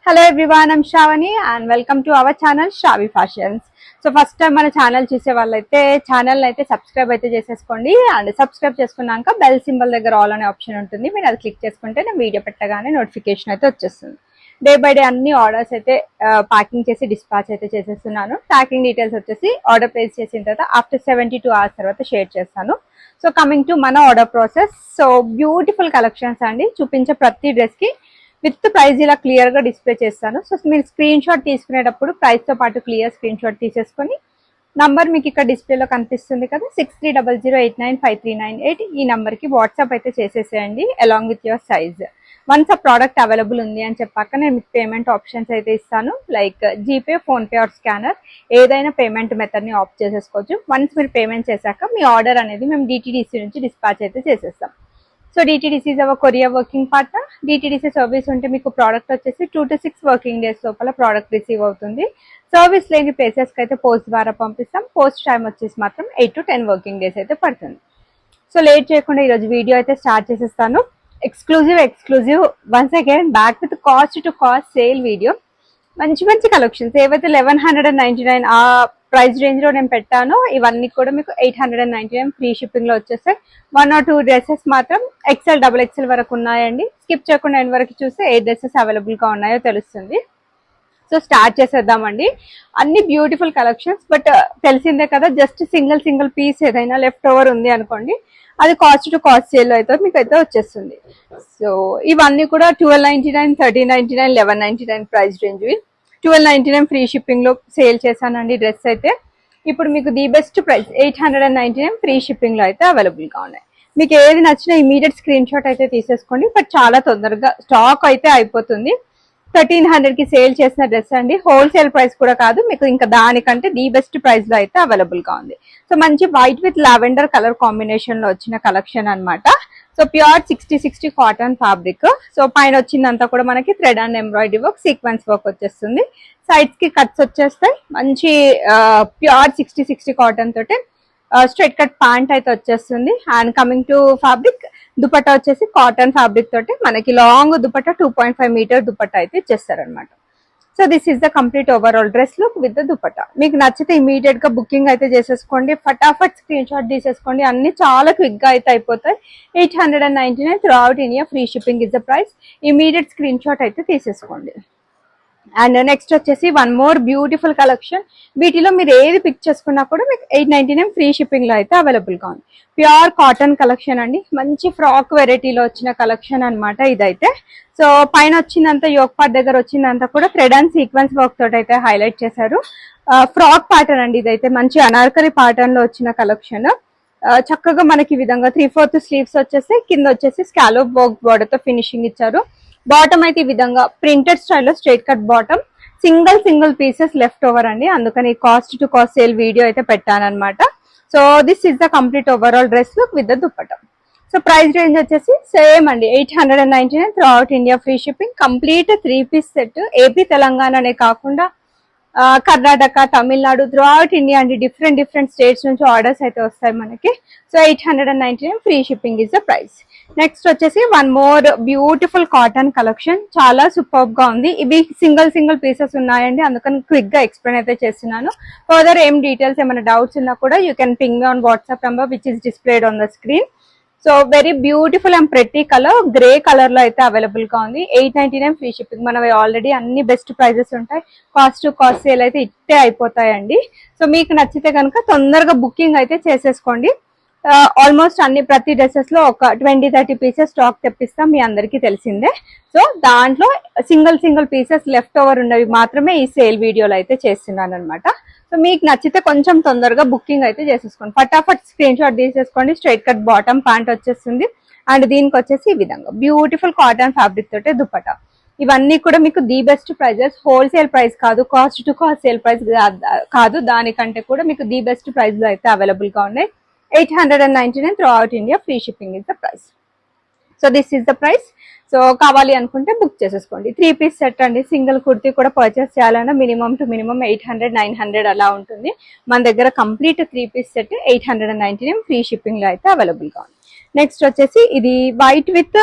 Hello everyone, I'm Shravani and welcome to our channel Shravi Fashions. So first time మన channel చూసే వాళ్ళైతే channel అయితే subscribe అయితే చేసేసుకోండి అండ్ సబ్స్క్రైబ్ చేసుకున్నాక బెల్ సింబల్ దగ్గర ఆల్ అనే ఆప్షన్ ఉంటుంది. మీరు అది క్లిక్ చేసుకుంటే నేను వీడియో పెట్టగానే నోటిఫికేషన్ అయితే వచ్చేస్తుంది. డే బై డే అన్ని ఆర్డర్స్ అయితే ప్యాకింగ్ చేసి డిస్పాచ్ అయితే చేసేస్తున్నాను. ప్యాకింగ్ డీటెయిల్స్ వచ్చేసి ఆర్డర్ ప్లేస్ చేసిన తర్వాత ఆఫ్టర్ 72 hours తర్వాత షేర్ చేస్తాను. సో కమింగ్ టు మన order process. So beautiful collections అండి. చూపించే ప్రతి డ్రెస్ కి విత్ ప్రైస్ ఇలా క్లియర్ గా డిస్ప్లే చేస్తాను. సో మీరు స్క్రీన్ షాట్ తీసుకునేటప్పుడు ప్రైస్ తో పాటు క్లియర్ స్క్రీన్ షాట్ తీసేసుకొని నంబర్ మీకు ఇక్కడ డిస్ప్లేలో కనిపిస్తుంది కదా 6300895398 ఈ నంబర్ కి వాట్సాప్ అయితే చేసేసేయండి along with your size. Once ఆ ప్రోడక్ట్ అవైలబుల్ ఉంది అని చెప్పాక నేను మీకు పేమెంట్ ఆప్షన్స్ అయితే ఇస్తాను. Like GPay, PhonePe or scanner ఏదైనా పేమెంట్ మెథడ్ ని ఆప్ట్ చేసేసుకోవచ్చు. వన్స్ మీరు పేమెంట్ చేశాక మీ ఆర్డర్ అనేది మేము డిటిడిసి నుంచి డిస్పాచ్ అయితే చేసేస్తాం. So DTDC is our courier working partner. DTDC service ఉంటే మీకు ప్రోడక్ట్ వచ్చేసి 2 to 6 వర్కింగ్ డేస్ లోపల ప్రోడక్ట్ రిసీవ్ అవుతుంది. సర్వీస్ లేని ప్లేసెస్ కి అయితే పోస్ట్ ద్వారా పంపిస్తాం. పోస్ట్ టైం వచ్చేసి మాత్రం 8 to 10 వర్కింగ్ డేస్ అయితే పడుతుంది. సో లేట్ చేయకుండా ఈరోజు వీడియో అయితే స్టార్ట్ చేసేస్తాను. Exclusive once again back with cost to cost sale video. మంచి కలెక్షన్స్ ఏవైతే 1199 ఆ ప్రైస్ రేంజ్ లో నేను పెట్టానో ఇవన్నీ కూడా మీకు 899 ఫ్రీ షిప్పింగ్ లో వచ్చేస్తాయి. 1 or 2 డ్రెస్సెస్ మాత్రం XL, XXL వరకు ఉన్నాయండి. స్కిప్ చేయకుండా ఎండ్ వరకు చూస్తే ఏ డ్రెస్సెస్ అవైలబుల్ గా ఉన్నాయో తెలుస్తుంది. సో స్టార్ట్ చేసేద్దామండి. అన్ని బ్యూటిఫుల్ కలెక్షన్స్. బట్ తెలిసిందే కదా, జస్ట్ సింగిల్ పీస్ ఏదైనా లెఫ్ట్ ఓవర్ ఉంది అనుకోండి, అది కాస్ట్ టు కాస్ట్ సేల్ అయితే మీకు అయితే వచ్చేస్తుంది. సో ఇవన్నీ కూడా 1299, 1399, 1199 ప్రైస్ రేంజ్. 1299 ఫ్రీ షిప్పింగ్ లో సేల్ చేశానండి డ్రెస్ అయితే. ఇప్పుడు మీకు the best price 899 free shipping లో అయితే అవైలబుల్ గా ఉన్నాయి. మీకు ఏది నచ్చినా ఇమీడియట్ స్క్రీన్ షాట్ అయితే తీసేసుకోండి. బట్ చాలా తొందరగా స్టాక్ అయితే అయిపోతుంది. 1300 కి సేల్ చేసిన డ్రెస్ అండి. హోల్సేల్ ప్రైస్ కూడా కాదు, మీకు ఇంకా దానికంటే ది బెస్ట్ ప్రైస్ లో అయితే అవైలబుల్ గా ఉంది. సో మంచి white with lavender colour combination లో వచ్చిన కలెక్షన్ అన్నమాట. So pure 60 cotton fabric. So పైన వచ్చిందంతా కూడా మనకి thread and embroidery work, sequence work వచ్చేస్తుంది. సైడ్స్ కి కట్స్ వచ్చేస్తాయి. మంచి ప్యూర్ 60 కాటన్ తోటి స్ట్రైట్ కట్ ప్యాంట్ అయితే వచ్చేస్తుంది. And coming to fabric, dupatta వచ్చేసి కాటన్ ఫ్యాబ్రిక్ తోటి మనకి లాంగ్ దుపట్టా 2.5 మీటర్ దుపట్టా అయితే ఇచ్చేస్తారనమాట. So this is the complete overall dress look with the dupatta. మీకు నచ్చితే ఇమీడియట్ గా బుకింగ్ అయితే చేసేసుకోండి. ఫటాఫట్ స్క్రీన్ షాట్ తీసేసుకోండి. అన్ని చాలా క్విక్ గా అయితే అయిపోతాయి. 899 throughout India free shipping is the price. Immediate screen shot అయితే తీసేసుకోండి. అండ్ నెక్స్ట్ వచ్చేసి వన్ మోర్ బ్యూటిఫుల్ కలెక్షన్. వీటిలో మీరు ఏది పిక్ చేసుకున్నా కూడా మీకు 899 ఫ్రీ షిప్పింగ్ లో అయితే అవైలబుల్ గా ఉంది. ప్యూర్ కాటన్ కలెక్షన్ అండి. మంచి ఫ్రాక్ వెరైటీలో వచ్చిన కలెక్షన్ అన్నమాట ఇదైతే. సో పైన వచ్చిందంతా యోక్ పార్ట్ దగ్గర వచ్చిందంతా కూడా థ్రెడ్ అండ్ సీక్వెన్స్ వర్క్ తోటి అయితే హైలైట్ చేశారు. ఫ్రాక్ ప్యాటర్న్ అండి ఇదైతే. మంచి అనార్కలి ప్యాటర్న్ లో వచ్చిన కలెక్షన్. చక్కగా మనకి ఈ విధంగా 3/4 స్లీవ్స్ వచ్చేసి కింద వచ్చేసి స్కాలోప్ వర్క్ బోర్డర్ తో ఫినిషింగ్ ఇచ్చారు. బాటమ్ అయితే ఈ విధంగా ప్రింటెడ్ స్టైల్లో straight cut bottom. Single pieces left over అండి, అందుకని cost to cost sale video అయితే పెట్టానన్నమాట. So this is the complete overall dress look with the dupatta. So price range వచ్చేసి సేమ్ అండి 899 throughout India free shipping. Complete 3 piece set. AP తెలంగాణనే కాకుండా Karnataka, Tamil Nadu, throughout India అండి. Different states నుంచి orders అయితే వస్తాయి మనకి. So 899 free shipping is the price. Next వచ్చేసి one more beautiful cotton collection. చాలా సూపర్ గా ఉంది. ఇవి సింగిల్ పీసెస్ ఉన్నాయండి, అందుకని క్విక్ గా ఎక్స్ప్లెయిన్ అయితే చేస్తున్నాను. ఫర్దర్ ఏం డీటెయిల్స్ ఏమైనా డౌట్స్ ఉన్నా కూడా you can ping me on WhatsApp number which is displayed on the screen. So very beautiful and pretty colour, grey colour లో అయితే అవైలబుల్ గా ఉంది. 899 ఫ్రీ షిప్పింగ్. మనవి ఆల్రెడీ అన్ని బెస్ట్ ప్రైజెస్ ఉంటాయి. కాస్ట్ టు కాస్ట్ సేల్ అయితే ఇట్టే అయిపోతాయండి. సో మీకు నచ్చితే కనుక తొందరగా బుకింగ్ అయితే చేసేసుకోండి. ఆల్మోస్ట్ అన్ని ప్రతి డ్రెస్సెస్ లో ఒక 20-30 పీసెస్ స్టాక్ తెప్పిస్తాం, మీ అందరికీ తెలిసిందే. సో దాంట్లో సింగిల్ పీసెస్ లెఫ్ట్ ఓవర్ ఉన్నవి మాత్రమే ఈ సేల్ వీడియోలో అయితే చేస్తున్నాను అనమాట. సో మీకు నచ్చితే కొంచెం తొందరగా బుకింగ్ అయితే చేసేసుకోండి. ఫటాఫట్ స్క్రీన్ షాట్ తీసేసుకోండి. స్ట్రైట్ కట్ బాటమ్ ప్యాంట్ వచ్చేస్తుంది. అండ్ దీనికి వచ్చేసి ఈ విధంగా బ్యూటిఫుల్ కాటన్ ఫ్యాబ్రిక్ తోటే దుపట్టా. ఇవన్నీ కూడా మీకు the best prices. Wholesale price కాదు, cost to cost sale price కాదు, దానికంటే కూడా మీకు ది బెస్ట్ ప్రైస్ లో అయితే అవైలబుల్ గా ఉన్నాయి. 899 throughout India free shipping is the price. So this is the price. So కావాలి అనుకుంటే బుక్ చేసేసుకోండి. 3 పీస్ సెట్ అండి. సింగిల్ కుర్తీ కూడా పర్చేస్ చేయాలన్నా మినిమం 800-900 అలా ఉంటుంది. మన దగ్గర complete 3 piece set 899 free shipping లో అయితే అవైలబుల్ గా ఉంది. నెక్స్ట్ వచ్చేసి ఇది వైట్ విత్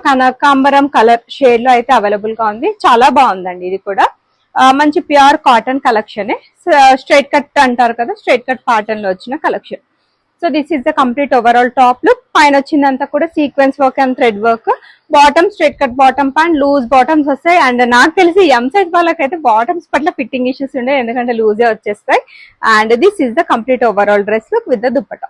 కనకాంబరం కలర్ షేడ్ లో అయితే అవైలబుల్ గా ఉంది. చాలా బాగుందండి ఇది కూడా. మంచి pure cotton collection, straight cut అంటారు కదా, స్ట్రైట్ కట్ పాటర్న్ లో వచ్చిన collection. So this is the complete overall top look. పైన వచ్చిందంతా కూడా sequence work and thread work. Bottom straight cut bottom pant, loose bottoms వస్తాయి. అండ్ నాకు తెలిసి ఎం సైజ్ వాళ్ళకైతే బాటమ్స్ పట్ల ఫిట్టింగ్ ఇష్యూస్ ఉండే, ఎందుకంటే లూజే వచ్చేస్తాయి. And this is the complete overall dress look with the dupatta.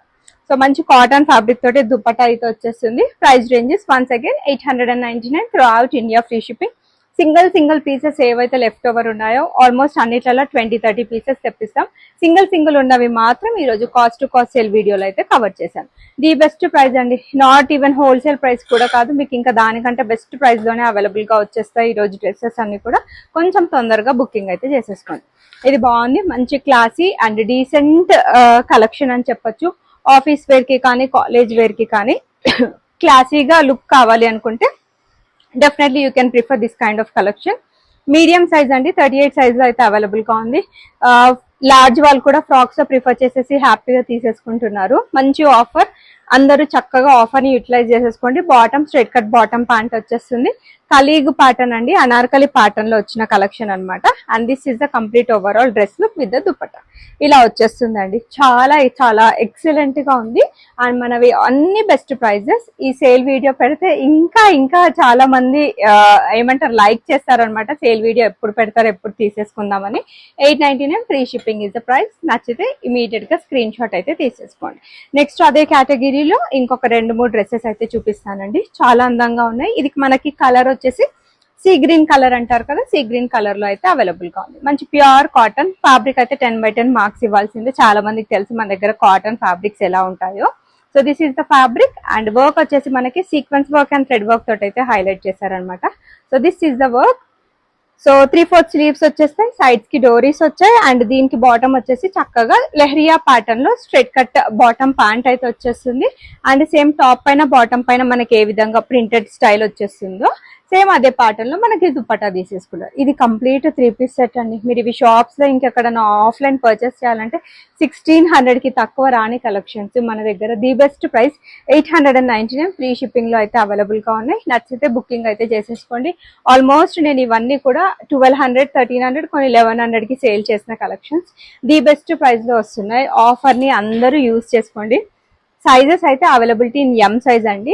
So మంచి కాటన్ ఫ్యాబ్రిక్ తోటి దుప్పటా అయితే వచ్చేస్తుంది. Price ranges once again 899 throughout India, free shipping. Single pieces ఏవైతే లెఫ్ట్ ఓవర్ ఉన్నాయో ఆల్మోస్ట్ అన్నిట్లలో 20-30 పీసెస్ తెప్పిస్తాం. సింగిల్ ఉన్నవి మాత్రం ఈ రోజు కాస్ట్ టు కాస్ట్ సేల్ వీడియోలో అయితే కవర్ చేశాను. ది బెస్ట్ ప్రైస్ అండి, నాట్ ఈవెన్ హోల్సేల్ ప్రైస్ కూడా కాదు, మీకు ఇంకా దానికంటే బెస్ట్ ప్రైస్ లోనే అవైలబుల్ గా వచ్చేస్తాయి ఈ రోజు డ్రెస్సెస్ అన్ని కూడా. కొంచెం తొందరగా బుకింగ్ అయితే చేసేసుకోండి. ఇది బాగుంది, మంచి క్లాసీ అండ్ డీసెంట్ కలెక్షన్ అని చెప్పొచ్చు. ఆఫీస్ వేర్ కి కానీ కాలేజ్ వేర్ కి కానీ క్లాసీగా లుక్ కావాలి అనుకుంటే definitely you can prefer this kind of collection. Medium size అండి, 38 సైజ్ లో అయితే అవైలబుల్ గా ఉంది. లార్జ్ వాళ్ళు కూడా ఫ్రాక్స్ ప్రిఫర్ చేసేసి హ్యాపీగా తీసేసుకుంటున్నారు. మంచి ఆఫర్, అందరూ చక్కగా ఆఫర్ ని యూటిలైజ్ చేసేసుకోండి. Bottom straight cut bottom pant వచ్చేస్తుంది. కలీగ్ ప్యాటర్న్ అండి, అనార్కలి ప్యాటర్న్ లో వచ్చిన కలెక్షన్ అనమాట. And this is the complete overall dress look with the dupatta. ఇలా వచ్చేస్తుందండి. చాలా ఎక్సలెంట్ గా ఉంది. అండ్ మనవి అన్ని బెస్ట్ ప్రైజెస్. ఈ సేల్ వీడియో పెడితే ఇంకా చాలా మంది ఏమంటారు లైక్ చేస్తారనమాట. సేల్ వీడియో ఎప్పుడు పెడతారు, ఎప్పుడు తీసేసుకుందామని. 899 free shipping is the price. నచ్చితే ఇమీడియట్ గా స్క్రీన్ షాట్ అయితే తీసేసుకోండి. నెక్స్ట్ అదే కేటగిరీలో ఇంకొక 2-3 డ్రెస్సెస్ అయితే చూపిస్తానండి. చాలా అందంగా ఉన్నాయి. ఇది మనకి కలర్ వచ్చేసి సీ గ్రీన్ కలర్ అంటారు కదా, సీ గ్రీన్ కలర్ లో అయితే అవైలబుల్ గా ఉంది. మంచి ప్యూర్ కాటన్ ఫ్యాబ్రిక్ అయితే 10/10 మార్క్స్ ఇవ్వాల్సిందే. చాలా మందికి తెలుసు మన దగ్గర కాటన్ ఫ్యాబ్రిక్స్ ఎలా ఉంటాయో. So this is the fabric. And work వచ్చేసి మనకి sequence work and thread work తోటి అయితే హైలైట్ చేశారనమాట. So this is the work. So 3/4 sleeves వచ్చేస్తాయి, సైడ్స్ కి డోరీస్ వచ్చాయి. అండ్ దీనికి బాటమ్ వచ్చేసి చక్కగా లెహరియా ప్యాటర్న్ లో స్ట్రైట్ కట్ బాటమ్ ప్యాంట్ అయితే వచ్చేస్తుంది. అండ్ సేమ్ టాప్ పైన బాటమ్ పైన మనకి ఏ విధంగా ప్రింటెడ్ స్టైల్ వచ్చేస్తుందో సేమ్ అదే ప్యాటర్న్ లో మనకి దుపట్టా తీసేసుకున్నారు. ఇది కంప్లీట్ 3 పీస్ సెట్ అండి. మీరు ఇవి షాప్స్ లో ఇంకెక్కడ ఆఫ్లైన్ పర్చేస్ చేయాలంటే 1600 కి తక్కువ రాని కలెక్షన్స్ మన దగ్గర. The best price 899 free shipping లో అయితే అవైలబుల్ గా ఉన్నాయి. నచ్చితే బుకింగ్ అయితే చేసేసుకోండి. ఆల్మోస్ట్ నేను ఇవన్నీ కూడా 1200, 1300, కొన్ని 1100 కి సేల్ చేసిన కలెక్షన్స్ ది బెస్ట్ ప్రైస్ లో వస్తున్నాయి. ఆఫర్ ని అందరూ యూజ్ చేసుకోండి. సైజెస్ అయితే అవైలబిలిటీ ఇన్ ఎం సైజ్ అండి.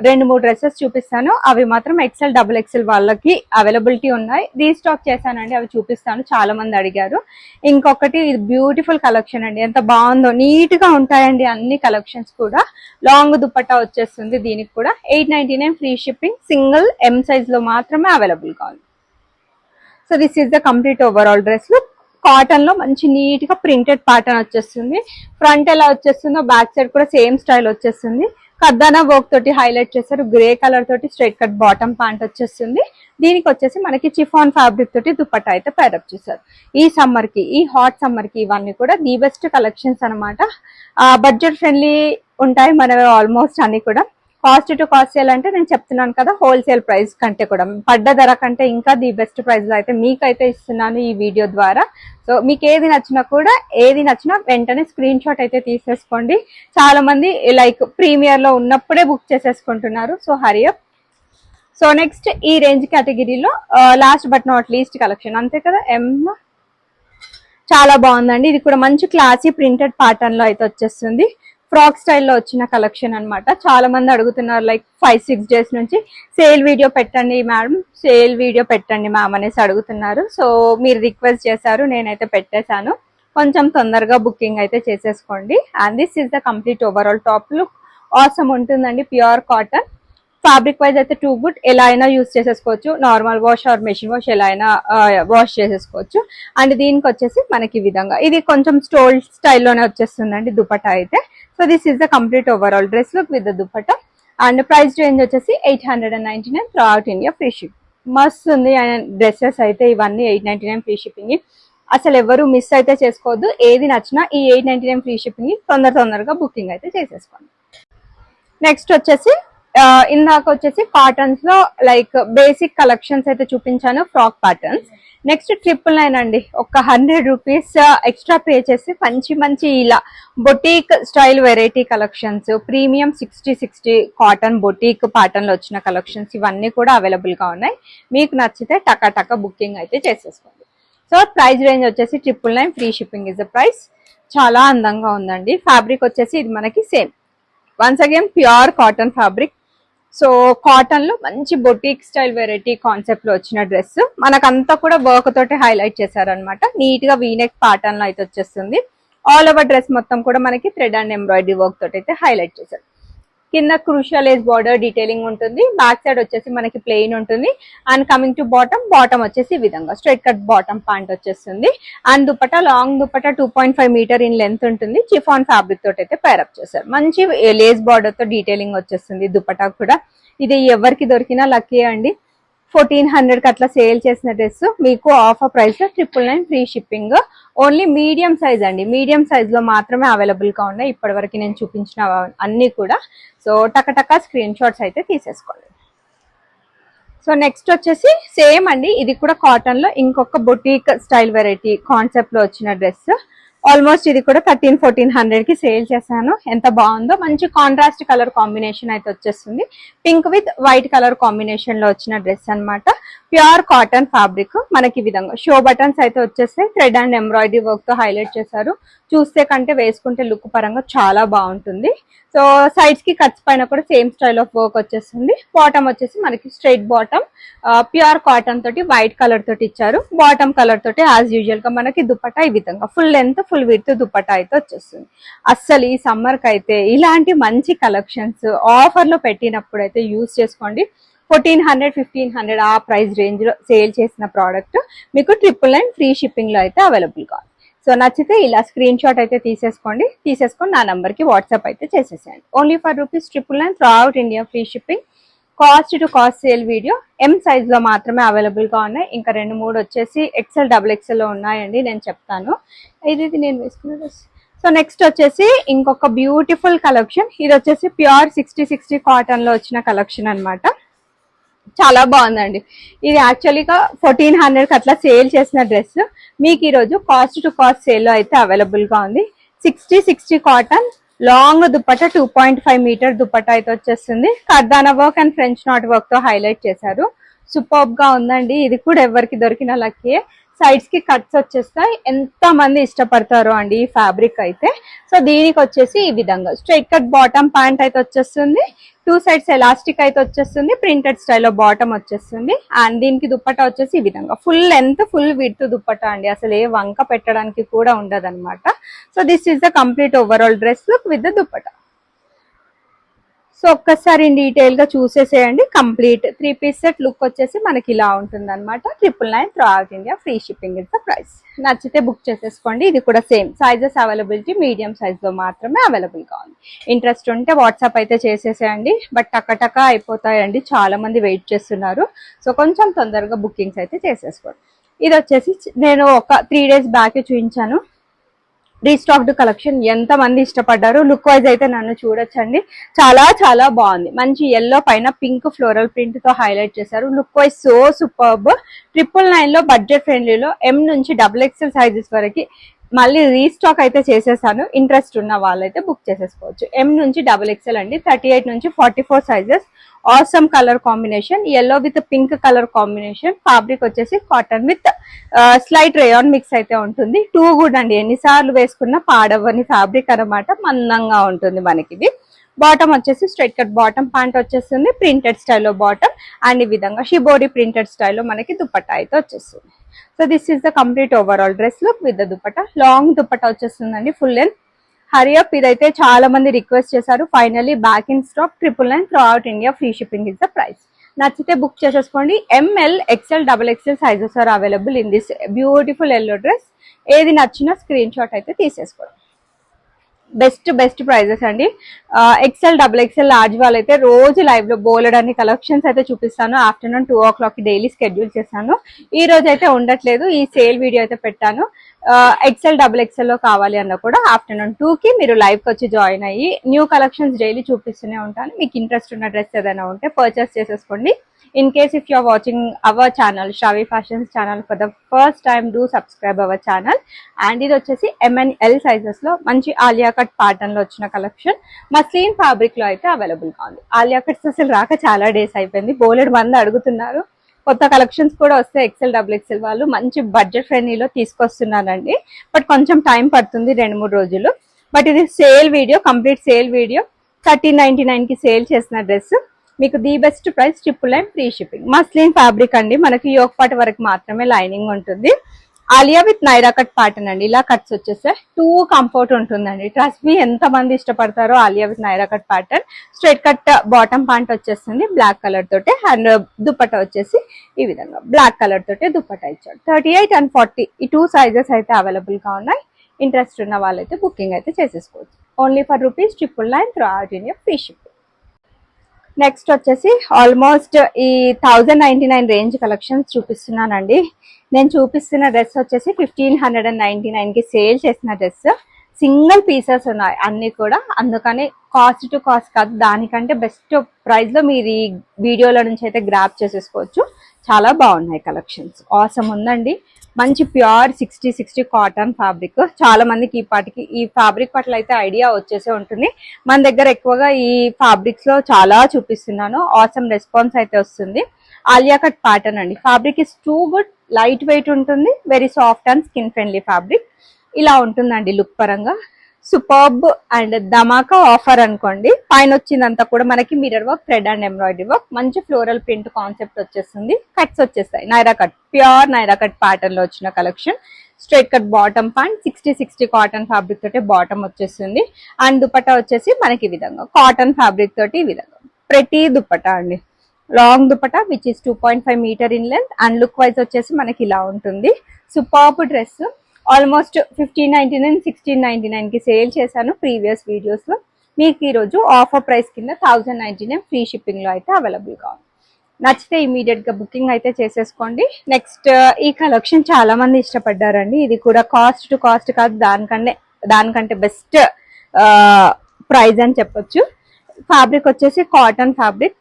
2-3 డ్రెస్సెస్ చూపిస్తాను, అవి మాత్రం XL, XXL వాళ్ళకి అవైలబిలిటీ ఉన్నాయి. రీస్టాక్ చేశానండి, అవి చూపిస్తాను. చాలా మంది అడిగారు. ఇంకొకటి ఇది బ్యూటిఫుల్ కలెక్షన్ అండి, ఎంత బాగుందో, నీట్ గా ఉంటాయండి అన్ని కలెక్షన్స్ కూడా. లాంగ్ దుపట్టా వచ్చేస్తుంది దీనికి కూడా. 899 free shipping. Single M size లో మాత్రమే అవైలబుల్ గా ఉంది. So this is the complete overall dress look. Cotton లో మంచి నీట్ గా ప్రింటెడ్ ప్యాటర్న్ వచ్చేస్తుంది. ఫ్రంట్ ఎలా వచ్చేస్తుందో బ్యాక్ సైడ్ కూడా సేమ్ స్టైల్ వచ్చేస్తుంది. కర్దానా వర్క్ తోటి హైలైట్ చేశారు. గ్రే కలర్ తోటి స్ట్రైట్ కట్ బాటమ్ ప్యాంట్ వచ్చేస్తుంది. దీనికి వచ్చేసి మనకి చిఫాన్ ఫ్యాబ్రిక్ తోటి దుపట్టా అయితే పేరప్ చేశారు. ఈ సమ్మర్ కి, ఈ హాట్ సమ్మర్ కి ఇవన్నీ కూడా ది బెస్ట్ కలెక్షన్స్ అనమాట. బడ్జెట్ ఫ్రెండ్లీ ఉంటాయి మనవి ఆల్మోస్ట్ అన్ని కూడా. కాస్ట్ టు కాస్ట్ సేల్ అంటే నేను చెప్తున్నాను కదా, హోల్సేల్ ప్రైస్ కంటే కూడా పడ్డ ధర కంటే ఇంకా ది బెస్ట్ ప్రైస్ లో అయితే మీకైతే ఇస్తున్నాను ఈ వీడియో ద్వారా. సో మీకు ఏది నచ్చినా కూడా, ఏది నచ్చినా వెంటనే స్క్రీన్ షాట్ అయితే తీసేసుకోండి. చాలా మంది లైక్ ప్రీమియర్ లో ఉన్నప్పుడే బుక్ చేసేసుకుంటున్నారు. So hurry up. So next ఈ రేంజ్ కేటగిరీలో last but not least collection, అంతే కదా, చాలా బాగుందండి. ఇది కూడా మంచి క్లాసీ ప్రింటెడ్ ప్యాటర్న్ లో అయితే వచ్చేస్తుంది. ఫ్రాక్ స్టైల్లో వచ్చిన కలెక్షన్ అనమాట. చాలా మంది అడుగుతున్నారు లైక్ 5-6 డేస్ నుంచి సేల్ వీడియో పెట్టండి మేడం, సేల్ వీడియో పెట్టండి మ్యామ్ అనేసి అడుగుతున్నారు. సో మీరు రిక్వెస్ట్ చేశారు, నేనైతే పెట్టేశాను. కొంచెం తొందరగా బుకింగ్ అయితే చేసేసుకోండి. And this is the complete overall top look. Awesome ఉంటుందండి. ప్యూర్ కాటన్ ఫ్యాబ్రిక్ వైజ్ అయితే టూ గుడ్. ఎలా అయినా యూజ్ చేసేసుకోవచ్చు. Normal wash or machine wash ఎలా అయినా వాష్ చేసేసుకోవచ్చు. అండ్ దీనికి వచ్చేసి మనకి ఈ విధంగా ఇది కొంచెం స్టోల్ స్టైల్లోనే వచ్చేస్తుందండి దుపట్టా అయితే. So this is the complete overall dress look with the dupatta. And price range వచ్చేసి 899 throughout India, free ship. మస్తు ఉంది డ్రెస్సెస్ అయితే ఇవన్నీ. 899 ఫ్రీ షిప్పింగ్. అసలు ఎవరు మిస్ అయితే చేసుకోవద్దు. ఏది నచ్చినా ఈ 899 ఫ్రీ షిప్పింగ్ తొందరగా బుకింగ్ అయితే చేసేసుకోండి. నెక్స్ట్ వచ్చేసి ఇందాక వచ్చేసి కాటన్స్ లో లైక్ బేసిక్ కలెక్షన్స్ అయితే చూపించాను, ఫ్రాక్ ప్యాటర్న్స్. నెక్స్ట్ 999 అండి, ఒక 100 రూపీస్ ఎక్స్ట్రా పే చేసి మంచి మంచి ఇలా boutique style variety collections, premium 60 cotton boutique pattern లో వచ్చిన కలెక్షన్స్ ఇవన్నీ కూడా అవైలబుల్ గా ఉన్నాయి. మీకు నచ్చితే టకా బుకింగ్ అయితే చేసేసుకోండి. సో ప్రైస్ రేంజ్ వచ్చేసి 999, free shipping is the price. చాలా అందంగా ఉందండి. ఫ్యాబ్రిక్ వచ్చేసి ఇది మనకి same, once again pure cotton fabric. So cotton లో మంచి బొటీక్ స్టైల్ వెరైటీ కాన్సెప్ట్ లో వచ్చిన డ్రెస్, మనకంతా కూడా వర్క్ తోటి హైలైట్ చేశారనమాట. నీట్ గా వీనెక్ ప్యాటర్న్ లో అయితే వచ్చేస్తుంది. ఆల్ ఓవర్ డ్రెస్ మొత్తం కూడా మనకి థ్రెడ్ అండ్ ఎంబ్రాయిడరీ వర్క్ తోటి అయితే హైలైట్ చేశారు. కింద క్రూషియల్ లేస్ బార్డర్ డీటెయిలింగ్ ఉంటుంది, బ్యాక్ సైడ్ వచ్చేసి మనకి ప్లెయిన్ ఉంటుంది. అండ్ కమింగ్ టు బాటమ్ వచ్చేసి ఈ విధంగా స్ట్రైట్ కట్ బాటమ్ ప్యాంట్ వచ్చేస్తుంది. And dupatta long dupatta 2.5 metre in length ఉంటుంది. చిఫాన్ ఫ్యాబ్రిక్ తోటి అయితే పేరప్ చేశారు. మంచి లేస్ బార్డర్ తో డీటెయిలింగ్ వచ్చేస్తుంది. దుపట్టా కూడా ఇది ఎవరికి దొరికినా లక్కీ అండి. 1400 కి అట్లా సేల్ చేసిన డ్రెస్ మీకు offer price 999, free shipping. Only medium size అండి, మీడియం సైజ్ లో మాత్రమే అవైలబుల్ గా ఉన్నాయి ఇప్పటి వరకు నేను చూపించిన అన్ని కూడా. సో టకా స్క్రీన్ షాట్స్ అయితే తీసేసుకోండి. సో నెక్స్ట్ వచ్చేసి సేమ్ అండి, ఇది కూడా కాటన్ లో ఇంకొక బొటీక్ స్టైల్ వెరైటీ కాన్సెప్ట్ లో వచ్చిన డ్రెస్. ఆల్మోస్ట్ ఇది కూడా 1300-1400 కి సేల్ చేశాను. ఎంత బాగుందో, మంచి కాంట్రాస్ట్ కలర్ కాంబినేషన్ అయితే వచ్చేస్తుంది. Pink with white colour combination లో వచ్చిన డ్రెస్ అన్నమాట. Pure cotton fabric. మనకి ఈ విధంగా షో బటన్స్ అయితే వచ్చేస్తాయి. థ్రెడ్ అండ్ ఎంబ్రాయిడరీ వర్క్ తో హైలైట్ చేశారు. చూస్తే కంటే వేసుకుంటే లుక్ పరంగా చాలా బాగుంటుంది. సో సైడ్స్ కి కట్స్ పైన కూడా సేమ్ స్టైల్ ఆఫ్ వర్క్ వచ్చేస్తుంది. బాటమ్ వచ్చేసి మనకి స్ట్రైట్ బాటమ్, ప్యూర్ కాటన్ తోటి వైట్ కలర్ తోటి ఇచ్చారు. బాటమ్ కలర్ తోటి యాజ్ యూజువల్ గా మనకి దుపట్టా ఈ విధంగా full length full width dupatta అయితే వచ్చేస్తుంది. అస్సలు ఈ సమ్మర్ కి అయితే ఇలాంటి మంచి కలెక్షన్స్ ఆఫర్ లో పెట్టినప్పుడు అయితే యూజ్ చేసుకోండి. 1400-1500 ఆ ప్రైస్ రేంజ్ లో సేల్ చేసిన ప్రోడక్ట్ మీకు 999, ఫ్రీ షిప్పింగ్ లో అయితే అవైలబుల్ గా. సో నచ్చితే ఇలా స్క్రీన్ షాట్ అయితే తీసేసుకొని నా నంబర్ కి వాట్సాప్ అయితే చేసేసేయండి. Only for ₹999 throughout India, free shipping. Cost to cost sale video M size లో మాత్రమే అవైలబుల్ గా ఉన్నాయి. ఇంకా 2-3 వచ్చేసి XL, XXL లో ఉన్నాయండి, నేను చెప్తాను. ఇది నేను వేసుకున్న డ్రెస్. సో నెక్స్ట్ వచ్చేసి ఇంకొక బ్యూటిఫుల్ కలెక్షన్. ఇది వచ్చేసి ప్యూర్ 60 కాటన్ లో వచ్చిన కలెక్షన్ అన్నమాట. చాలా బాగుందండి. ఇది యాక్చువల్గా 1400 కి అట్లా సేల్ చేసిన డ్రెస్ మీకు ఈరోజు కాస్ట్ టు కాస్ట్ సేల్ లో అయితే అవైలబుల్ గా ఉంది. 60 cotton long dupatta 2.5 metre dupatta అయితే వచ్చేస్తుంది. కర్దానా work and French knot work తో హైలైట్ చేశారు. సూపర్బ్ గా ఉందండి. ఇది కూడా ఎవరికి దొరికిన లక్కీ. సైడ్స్ కి కట్స్ వచ్చేస్తాయి. ఎంత మంది ఇష్టపడతారో అండి ఈ ఫ్యాబ్రిక్ అయితే. సో దీనికి వచ్చేసి ఈ విధంగా స్ట్రైట్ కట్ బాటమ్ ప్యాంట్ అయితే వచ్చేస్తుంది. 2 సైడ్స్ ఎలాస్టిక్ అయితే వచ్చేస్తుంది. ప్రింటెడ్ స్టైల్లో బాటమ్ వచ్చేస్తుంది. అండ్ దీనికి దుపట్టా వచ్చేసి ఈ విధంగా full length full width dupatta అండి. అసలు ఏ వంక పెట్టడానికి కూడా ఉండదు అనమాట. So this is the complete overall dress look with the dupatta. So ఒక్కసారి డీటెయిల్ గా చూసేసేయండి. కంప్లీట్ 3 పీస్ సెట్ లుక్ వచ్చేసి మనకి ఇలా ఉంటుంది అనమాట. 999 throughout India, free shipping is the price. నచ్చితే బుక్ చేసేసుకోండి. ఇది కూడా same sizes availability medium size లో మాత్రమే అవైలబుల్ గా ఉంది. ఇంట్రెస్ట్ ఉంటే వాట్సాప్ అయితే చేసేసేయండి. బట్ టకా అయిపోతాయండి, చాలా మంది వెయిట్ చేస్తున్నారు. సో కొంచెం తొందరగా బుకింగ్స్ అయితే చేసేసుకోండి. ఇది వచ్చేసి నేను ఒక 3 డేస్ బ్యాక్ చూపించాను. Restocked collection. ఎంత మంది ఇష్టపడ్డారు. లుక్ వైజ్ అయితే నన్ను చూడొచ్చండి, చాలా బాగుంది. మంచి ఎల్లో పైన పింక్ ఫ్లోరల్ ప్రింట్ తో హైలైట్ చేశారు. Look wise so superb. 999 లో బడ్జెట్ ఫ్రెండ్లీలో M నుంచి XXL సైజెస్ వరకు మళ్ళీ రీస్టాక్ అయితే చేసేసాను. ఇంట్రెస్ట్ ఉన్న వాళ్ళైతే బుక్ చేసేసుకోవచ్చు. M నుంచి XXL అండి, 38 నుంచి 44 sizes. Awesome colour combination, yellow with pink colour combination. Fabric వచ్చేసి cotton with slight rayon mix అయితే ఉంటుంది. టూ గుడ్ అండి, ఎన్నిసార్లు వేసుకున్నా పాడవని ఫ్యాబ్రిక్ అనమాట. మందంగా ఉంటుంది మనకి. ఇది బాటమ్ వచ్చేసి స్ట్రైట్ కట్ బాటమ్ ప్యాంట్ వచ్చేస్తుంది. ప్రింటెడ్ స్టైల్లో బాటమ్ అండ్ ఈ విధంగా షిబోరి ప్రింటెడ్ స్టైల్లో మనకి దుపట్టా అయితే వచ్చేస్తుంది. So this is the complete overall dress look with the dupatta. Long dupatta వచ్చేస్తుందండి, ఫుల్ లెంత్. హరియప్, ఇదైతే చాలా మంది రిక్వెస్ట్ చేశారు. Finally back in stock. 999 throughout India, free shipping is the price. నచ్చితే బుక్ చేసేసుకోండి. ML, XL, XXL sizes are available in this beautiful yellow dress. ఏది నచ్చినా screen shot అయితే తీసేసుకోండి. బెస్ట్ ప్రైజెస్ అండి. ఎక్సెల్ డబుల్ ఎక్సెల్ లార్జ్ వాళ్ళైతే రోజు live లో బోలెడన్ని కలెక్షన్స్ అయితే చూపిస్తాను. ఆఫ్టర్నూన్ 2 o'clock డైలీ షెడ్యూల్ చేశాను. ఈ రోజు అయితే ఉండట్లేదు, ఈ సేల్ వీడియో అయితే పెట్టాను. ఎక్సెల్ డబుల్ ఎక్సెల్ లో కావాలి అన్న కూడా ఆఫ్టర్నూన్ 2 కి మీరు లైవ్ కి వచ్చి జాయిన్ అయ్యి న్యూ కలెక్షన్స్ డైలీ చూపిస్తూనే ఉంటాను. మీకు ఇంట్రెస్ట్ ఉన్న డ్రెస్ ఏదైనా ఉంటే పర్చేస్ చేసేసుకోండి. In case if you are watching our channel, Shravi Fashions channel for the first time, do subscribe our channel. And ఇది వచ్చేసి MNL sizes లో మంచి ఆలియా కట్ ప్యాటర్న్ లో వచ్చిన కలెక్షన్ మస్లిన్ ఫ్యాబ్రిక్ లో అయితే అవైలబుల్ గా ఉంది. ఆలియా కట్స్ అసలు రాక చాలా డేస్ అయిపోయింది, బోలెడ్ మంది అడుగుతున్నారు. కొత్త కలెక్షన్స్ కూడా వస్తే ఎక్సెల్ డబుల్ ఎక్సెల్ వాళ్ళు మంచి బడ్జెట్ ఫ్రెండ్లీలో తీసుకొస్తున్నానండి. బట్ కొంచెం టైం పడుతుంది, 2-3 రోజులు. బట్ ఇది sale video, complete sale video. 1399 కి సేల్ చేసిన డ్రెస్ మీకు the best price, triple line free shipping. Muslin fabric అండి, మనకి యోక్ పార్ట్ వరకు మాత్రమే లైనింగ్ ఉంటుంది. Alia with Naira cut pattern అండి. ఇలా కట్స్ వచ్చేస్తే 2 కంఫర్ట్ ఉంటుందండి. ట్రస్ట్ మీ ఎంత మంది ఇష్టపడతారో Alia with Naira cut pattern. Straight cut bottom pant వచ్చేస్తుంది బ్లాక్ కలర్ తోటి, అండ్ దుపట్టా వచ్చేసి ఈ విధంగా బ్లాక్ కలర్ తోటి దుపట్టా ఇచ్చాడు. 38 and 40 ఈ 2 సైజెస్ అయితే అవైలబుల్ గా ఉన్నాయి. ఇంట్రెస్ట్ ఉన్న వాళ్ళైతే బుకింగ్ అయితే చేసేసుకోవచ్చు. Only for ₹999 throughout India free shipping. Next వచ్చేసి ఆల్మోస్ట్ ఈ 1099 రేంజ్ కలెక్షన్స్ చూపిస్తున్నానండి. నేను చూపిస్తున్న డ్రెస్ వచ్చేసి 1599 కి సేల్ చేసిన డ్రెస్. సింగిల్ పీసెస్ ఉన్నాయి అన్ని కూడా, అందుకని కాస్ట్ టు కాస్ట్ కాదు, దానికంటే బెస్ట్ ప్రైస్ లో మీరు ఈ వీడియోలో నుంచి అయితే గ్రాప్ చేసేసుకోవచ్చు. చాలా బాగున్నాయి కలెక్షన్స్, ఆసమ్ ఉందండి. మంచి ప్యూర్ 60 కాటన్ ఫ్యాబ్రిక్. చాలా మందికి ఈ పాటికి ఈ ఫ్యాబ్రిక్ పట్ల అయితే ఐడియా వచ్చేసే ఉంటుంది. మన దగ్గర ఎక్కువగా ఈ ఫ్యాబ్రిక్స్ లో చాలా చూపిస్తున్నాను, ఆసమ్ రెస్పాన్స్ అయితే వస్తుంది. ఆలియా కట్ ప్యాటర్న్ అండి. Fabric is too good, light weight ఉంటుంది, very soft and skin friendly fabric. ఇలా ఉంటుందండి లుక్ పరంగా. సూపర్బ్ అండ్ ధమాకా ఆఫర్ అనుకోండి. పైన వచ్చిందంతా కూడా మనకి mirror work, thread and embroidery work, మంచి ఫ్లోరల్ ప్రింట్ కాన్సెప్ట్ వచ్చేస్తుంది. కట్స్ వచ్చేస్తాయి Naira cut, pure Naira cut pattern లో వచ్చిన collection. Straight cut bottom pant, 60 cotton fabric తోటి బాటమ్ వచ్చేస్తుంది. అండ్ దుపట్టా వచ్చేసి మనకి ఈ విధంగా కాటన్ ఫ్యాబ్రిక్ తోటి ఈ విధంగా ప్రతి దుపట్టా అండి. Long dupatta which is 2.5 metre in length, and look wise వచ్చేసి మనకి ఇలా ఉంటుంది. Superb dress. ఆల్మోస్ట్ 1599, 1699 కి సేల్ చేశాను ప్రీవియస్ వీడియోస్ లో. మీకు ఈరోజు ఆఫర్ ప్రైస్ కింద 1099 ఫ్రీ షిప్పింగ్ లో అయితే అవైలబుల్ గా ఉంది. నచ్చితే ఇమీడియట్ గా బుకింగ్ అయితే చేసేసుకోండి. నెక్స్ట్ ఈ కలెక్షన్ చాలా మంది ఇష్టపడ్డారండి. ఇది కూడా కాస్ట్ టు కాస్ట్ కాదు, దానికంటే బెస్ట్ ప్రైస్ అని చెప్పొచ్చు. ఫ్యాబ్రిక్ వచ్చేసి కాటన్ ఫ్యాబ్రిక్.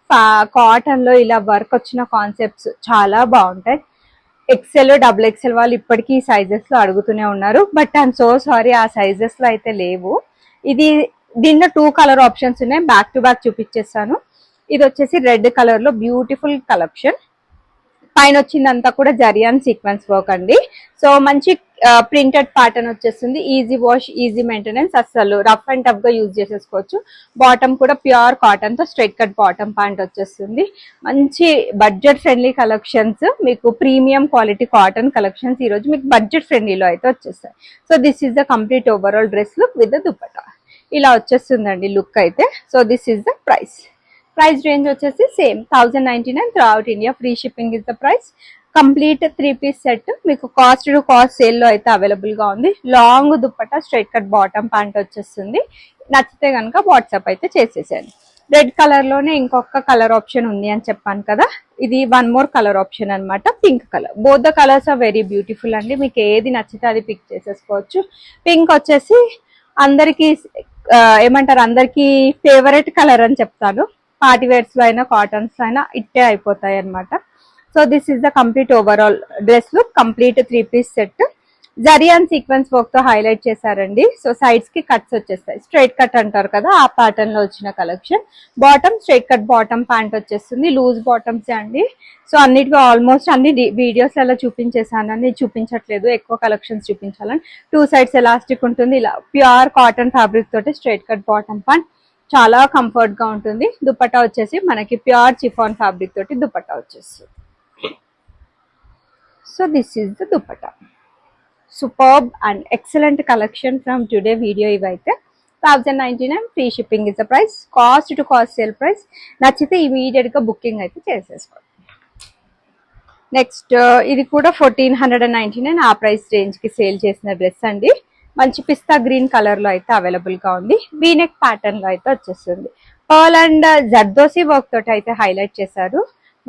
కాటన్ లో ఇలా వర్క్ వచ్చిన కాన్సెప్ట్స్ చాలా బాగుంటాయి. ఎక్సెల్ డబుల్ ఎక్సెల్ వాళ్ళు ఇప్పటికీ ఈ సైజెస్ లో అడుగుతూనే ఉన్నారు, బట్ ఐఎమ్ సో సారీ ఆ సైజెస్ లో అయితే లేవు. ఇది దీనిలో 2 కలర్ ఆప్షన్స్ ఉన్నాయి, బ్యాక్ టు బ్యాక్ చూపించేస్తాను. ఇది వచ్చేసి రెడ్ కలర్ లో బ్యూటిఫుల్ కలెక్షన్. పైన వచ్చిందంతా కూడా జరియన్ సీక్వెన్స్ వర్క్ అండి. సో మంచి ప్రింటెడ్ ప్యాటర్న్ వచ్చేస్తుంది. ఈజీ వాష్, ఈజీ మెయింటెనెన్స్, అస్సలు రఫ్ అండ్ టఫ్ గా యూజ్ చేసేసుకోవచ్చు. బాటమ్ కూడా ప్యూర్ కాటన్ తో స్ట్రైట్ కట్ బాటమ్ ప్యాంట్ వచ్చేస్తుంది. మంచి బడ్జెట్ ఫ్రెండ్లీ కలెక్షన్స్, మీకు ప్రీమియం క్వాలిటీ కాటన్ కలెక్షన్స్ ఈ రోజు మీకు బడ్జెట్ ఫ్రెండ్లీలో అయితే వచ్చేస్తాయి. So this is the complete overall dress look with the dupatta. ఇలా వచ్చేస్తుందండి లుక్ అయితే. So this is the price range వచ్చేసి same 1099 throughout India free shipping is the price. Complete 3 piece set మీకు కాస్ట్ టు కాస్ట్ సేల్ లో అయితే available గా ఉంది. Long dupatta, straight cut bottom pant వచ్చేస్తుంది. నచ్చితే కనుక వాట్సాప్ అయితే చేసేసేయండి. రెడ్ కలర్ లోనే ఇంకొక కలర్ ఆప్షన్ ఉంది అని చెప్పాను కదా, ఇది 1 more కలర్ ఆప్షన్ అనమాట, pink colour. Both the colours are very beautiful అండి. మీకు ఏది నచ్చితే అది పిక్ చేసేసుకోవచ్చు. పింక్ వచ్చేసి అందరికి ఏమంటారు, అందరికి ఫేవరెట్ కలర్ అని చెప్తాను. పార్టీ వేర్స్ లో అయినా కాటన్స్ లో అయినా ఇట్టే అయిపోతాయి అనమాట. So this is the complete overall dress look, complete 3 piece set. జరియన్ సీక్వెన్స్ వర్క్ తో హైలైట్ చేశారండి. సో సైడ్స్ కి కట్స్ వచ్చేస్తాయి, స్ట్రైట్ కట్ అంటారు కదా ఆ ప్యాటర్న్ లో వచ్చిన collection. Bottom straight cut bottom pant వచ్చేస్తుంది, లూజ్ బాటమ్స్ అండి. సో అన్నిటికీ ఆల్మోస్ట్ అన్ని వీడియోస్ అలా చూపించేసానని చూపించట్లేదు, ఎక్కువ కలెక్షన్స్ చూపించాలని. 2 sides ఎలాస్టిక్ ఉంటుంది. ఇలా ప్యూర్ కాటన్ ఫ్యాబ్రిక్ తోటి స్ట్రైట్ కట్ బాటమ్ ప్యాంట్, చాలా కంఫర్ట్ గా ఉంటుంది. దుపట్టా వచ్చేసి మనకి ప్యూర్ చిఫాన్ ఫ్యాబ్రిక్ తోటి దుపట్టా వచ్చేస్తుంది. So this is the dupatta. Superb and excellent collection from today video. ఇవైతే 1099 free shipping is the price, cost to cost sale price. నచ్చితే ఇమీడియట్ గా బుకింగ్ అయితే చేసేసుకోండి. నెక్స్ట్ ఇది కూడా 1499 ఆ ప్రైస్ రేంజ్ కి సేల్ చేసిన డ్రెస్ అండి. మంచి పిస్తా గ్రీన్ కలర్ లో అయితే అవైలబుల్ గా ఉంది. వీనెక్ ప్యాటర్న్ లో అయితే వచ్చేస్తుంది. పర్ల్ అండ్ జర్దోసి వర్క్ తోటి అయితే హైలైట్ చేశారు.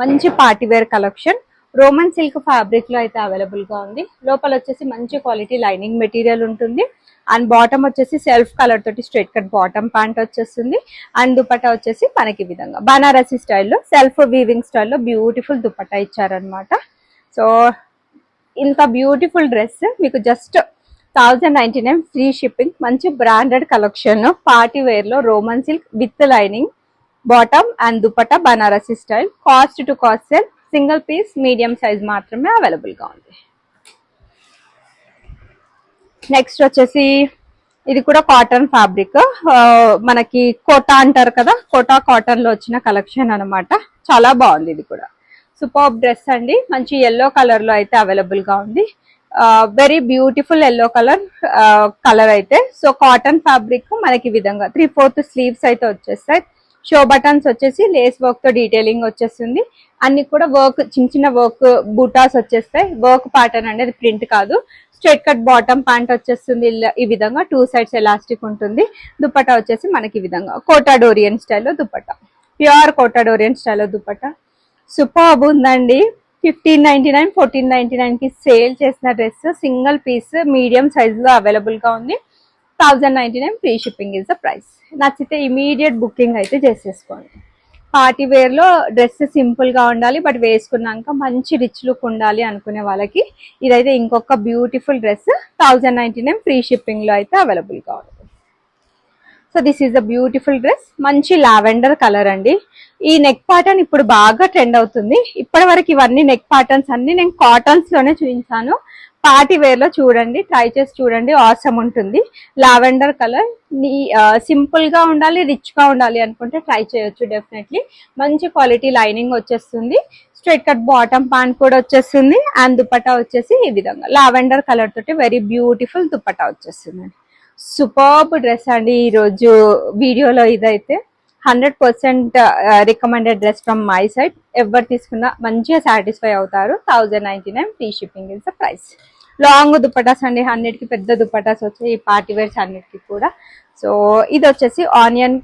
మంచి party wear collection. Roman silk fabric లో అయితే అవైలబుల్ గా ఉంది. లోపల వచ్చేసి మంచి క్వాలిటీ లైనింగ్ మెటీరియల్ ఉంటుంది. అండ్ బాటమ్ వచ్చేసి సెల్ఫ్ కలర్ తోటి స్ట్రైట్ కట్ బాటమ్ ప్యాంట్ వచ్చేస్తుంది. అండ్ దుపట్టా వచ్చేసి మనకి ఈ విధంగా బనారసి స్టైల్లో సెల్ఫ్ వీవింగ్ స్టైల్లో బ్యూటిఫుల్ దుపట్టా ఇచ్చారనమాట. సో ఇంత బ్యూటిఫుల్ డ్రెస్ మీకు జస్ట్ 1099 ఫ్రీ షిప్పింగ్. మంచి బ్రాండెడ్ కలెక్షన్ పార్టీ వేర్ లో Roman silk with lining bottom and dupatta Banarasi style. Cost to cost sale. Single piece medium size మాత్రమే అవైలబుల్ గా ఉంది. నెక్స్ట్ వచ్చేసి ఇది కూడా కాటన్ ఫ్యాబ్రిక్. మనకి కోటా అంటారు కదా, కోటా కాటన్ లో వచ్చిన కలెక్షన్ అనమాట. చాలా బాగుంది. ఇది కూడా సూపర్ డ్రెస్ అండి. మంచి ఎల్లో కలర్ లో అయితే అవైలబుల్ గా ఉంది. వెరీ బ్యూటిఫుల్ ఎల్లో కలర్ అయితే. సో కాటన్ ఫ్యాబ్రిక్ మనకి ఈ విధంగా 3/4 స్లీవ్స్ అయితే వచ్చేస్తాయి. షో బటన్స్ వచ్చేసి లేస్ వర్క్ తో డీటెయిలింగ్ వచ్చేస్తుంది. అన్ని కూడా వర్క్, చిన్న చిన్న వర్క్ బూటాస్ వచ్చేస్తాయి. వర్క్ ప్యాటర్న్ అనేది ప్రింట్ కాదు. స్ట్రైట్ కట్ బాటమ్ ప్యాంట్ వచ్చేస్తుంది. ఈ విధంగా 2 సైడ్స్ ఎలాస్టిక్ ఉంటుంది. దుపట్టా వచ్చేసి మనకి ఈ విధంగా కోటా డోరియన్ స్టైల్లో దుపట్టా, ప్యూర్ కోటా డోరియన్ స్టైల్లో దుపట్టా. సూపర్బ్ ఉందండి. 1599, 1499 కి సేల్ చేసిన dress single piece medium size లో అవైలబుల్ గా ఉంది. 1099 free shipping is the price. నచ్చితే ఇమీడియట్ బుకింగ్ అయితే చేసేసుకోండి. పార్టీ వేర్ లో డ్రెస్ సింపుల్ గా ఉండాలి, బట్ వేసుకున్నాక మంచి రిచ్ లుక్ ఉండాలి అనుకునే వాళ్ళకి ఇదైతే ఇంకొక బ్యూటిఫుల్ డ్రెస్. 1099 ఫ్రీ షిప్పింగ్ లో అయితే అవైలబుల్ గా ఉంది. So this is the beautiful dress. మంచి లావెండర్ కలర్ అండి. ఈ నెక్ ప్యాటర్న్ ఇప్పుడు బాగా ట్రెండ్ అవుతుంది. ఇప్పటి వరకు ఇవన్నీ నెక్ ప్యాటర్న్స్ అన్ని నేను కాటన్స్ లోనే చూపించాను. పార్టీ వేర్ లో చూడండి, ట్రై చేసి చూడండి, ఆసమ్ ఉంటుంది. Lavender colour. సింపుల్ గా ఉండాలి, రిచ్ గా ఉండాలి అనుకుంటే ట్రై చేయొచ్చు డెఫినెట్లీ. మంచి క్వాలిటీ లైనింగ్ వచ్చేస్తుంది. స్ట్రైట్ కట్ బాటమ్ ప్యాంట్ కూడా వచ్చేస్తుంది. అండ్ దుపట్టా వచ్చేసి ఈ విధంగా లావెండర్ కలర్ తోటి వెరీ బ్యూటిఫుల్ దుపట్టా వచ్చేస్తుంది. సూపర్బ్ డ్రెస్ అండి. ఈ రోజు వీడియోలో ఇదైతే 100% recommended dress from my side. ఎవరు తీసుకున్నా మంచిగా సాటిస్ఫై అవుతారు. 1099 free shipping is the price. Long dupattas అండి, అన్నిటికీ పెద్ద దుపటాస్ వచ్చాయి ఈ పార్టీ వేర్స్ అన్నిటికీ కూడా. సో ఇది వచ్చేసి ఆనియన్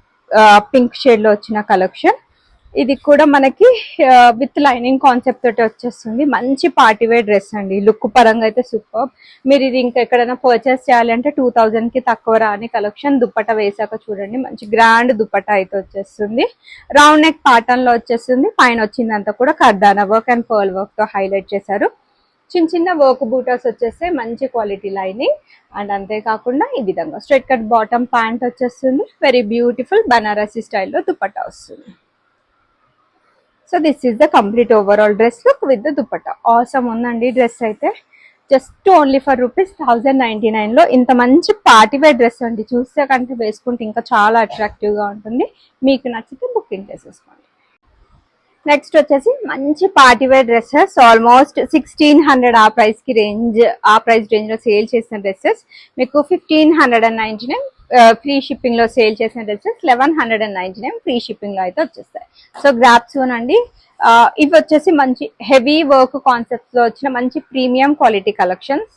పింక్ షేడ్ లో వచ్చిన కలెక్షన్. ఇది కూడా మనకి విత్ లైనింగ్ కాన్సెప్ట్ తోటి వచ్చేస్తుంది. మంచి పార్టీ వేర్ డ్రెస్ అండి. లుక్ పరంగా అయితే సూపర్. మీరు ఇది ఇంకా ఎక్కడైనా పర్చేస్ చేయాలంటే 2000 కి తక్కువ రాని కలెక్షన్. దుపట్టా వేసాక చూడండి, మంచి గ్రాండ్ దుపట్టా అయితే వచ్చేస్తుంది. రౌండ్ నెక్ ప్యాటర్న్ లో వచ్చేస్తుంది. పైన వచ్చిందంతా కూడా కర్దానా వర్క్ అండ్ పర్ల్ వర్క్ తో హైలైట్ చేశారు. చిన్న చిన్న వర్క్ బూటాస్ వచ్చేస్తే మంచి క్వాలిటీ లైనింగ్. అండ్ అంతేకాకుండా ఈ విధంగా స్ట్రైట్ కట్ బాటమ్ ప్యాంట్ వచ్చేస్తుంది. వెరీ బ్యూటిఫుల్ బనారసి స్టైల్లో దుపట్టా వస్తుంది. So this is the complete overall dress look with the dupatta. Awesome ఉందండి డ్రెస్ అయితే. జస్ట్ ఓన్లీ ఫర్ ₹1099 లో ఇంత మంచి పార్టీ వేర్ డ్రెస్ అండి. చూస్తే కంటే వేసుకుంటే ఇంకా చాలా అట్రాక్టివ్ గా ఉంటుంది. మీకు నచ్చితే బుకింగ్ చేసేసుకోండి. నెక్స్ట్ వచ్చేసి మంచి పార్టీ వేర్ డ్రెస్సెస్. ఆల్మోస్ట్ 1600 ఆ ప్రైస్ రేంజ్ లో సేల్ చేసిన డ్రెస్సెస్ మీకు 1599 ఫ్రీ షిప్పింగ్ లో సేల్ చేసిన డ్రెస్సెస్ 1199 ఫ్రీ షిప్పింగ్ లో అయితే వచ్చేస్తాయి. సో గ్రాప్ సూన్ అండి. ఇవి వచ్చేసి మంచి హెవీ వర్క్ కాన్సెప్ట్ లో వచ్చిన మంచి ప్రీమియం క్వాలిటీ కలెక్షన్స్.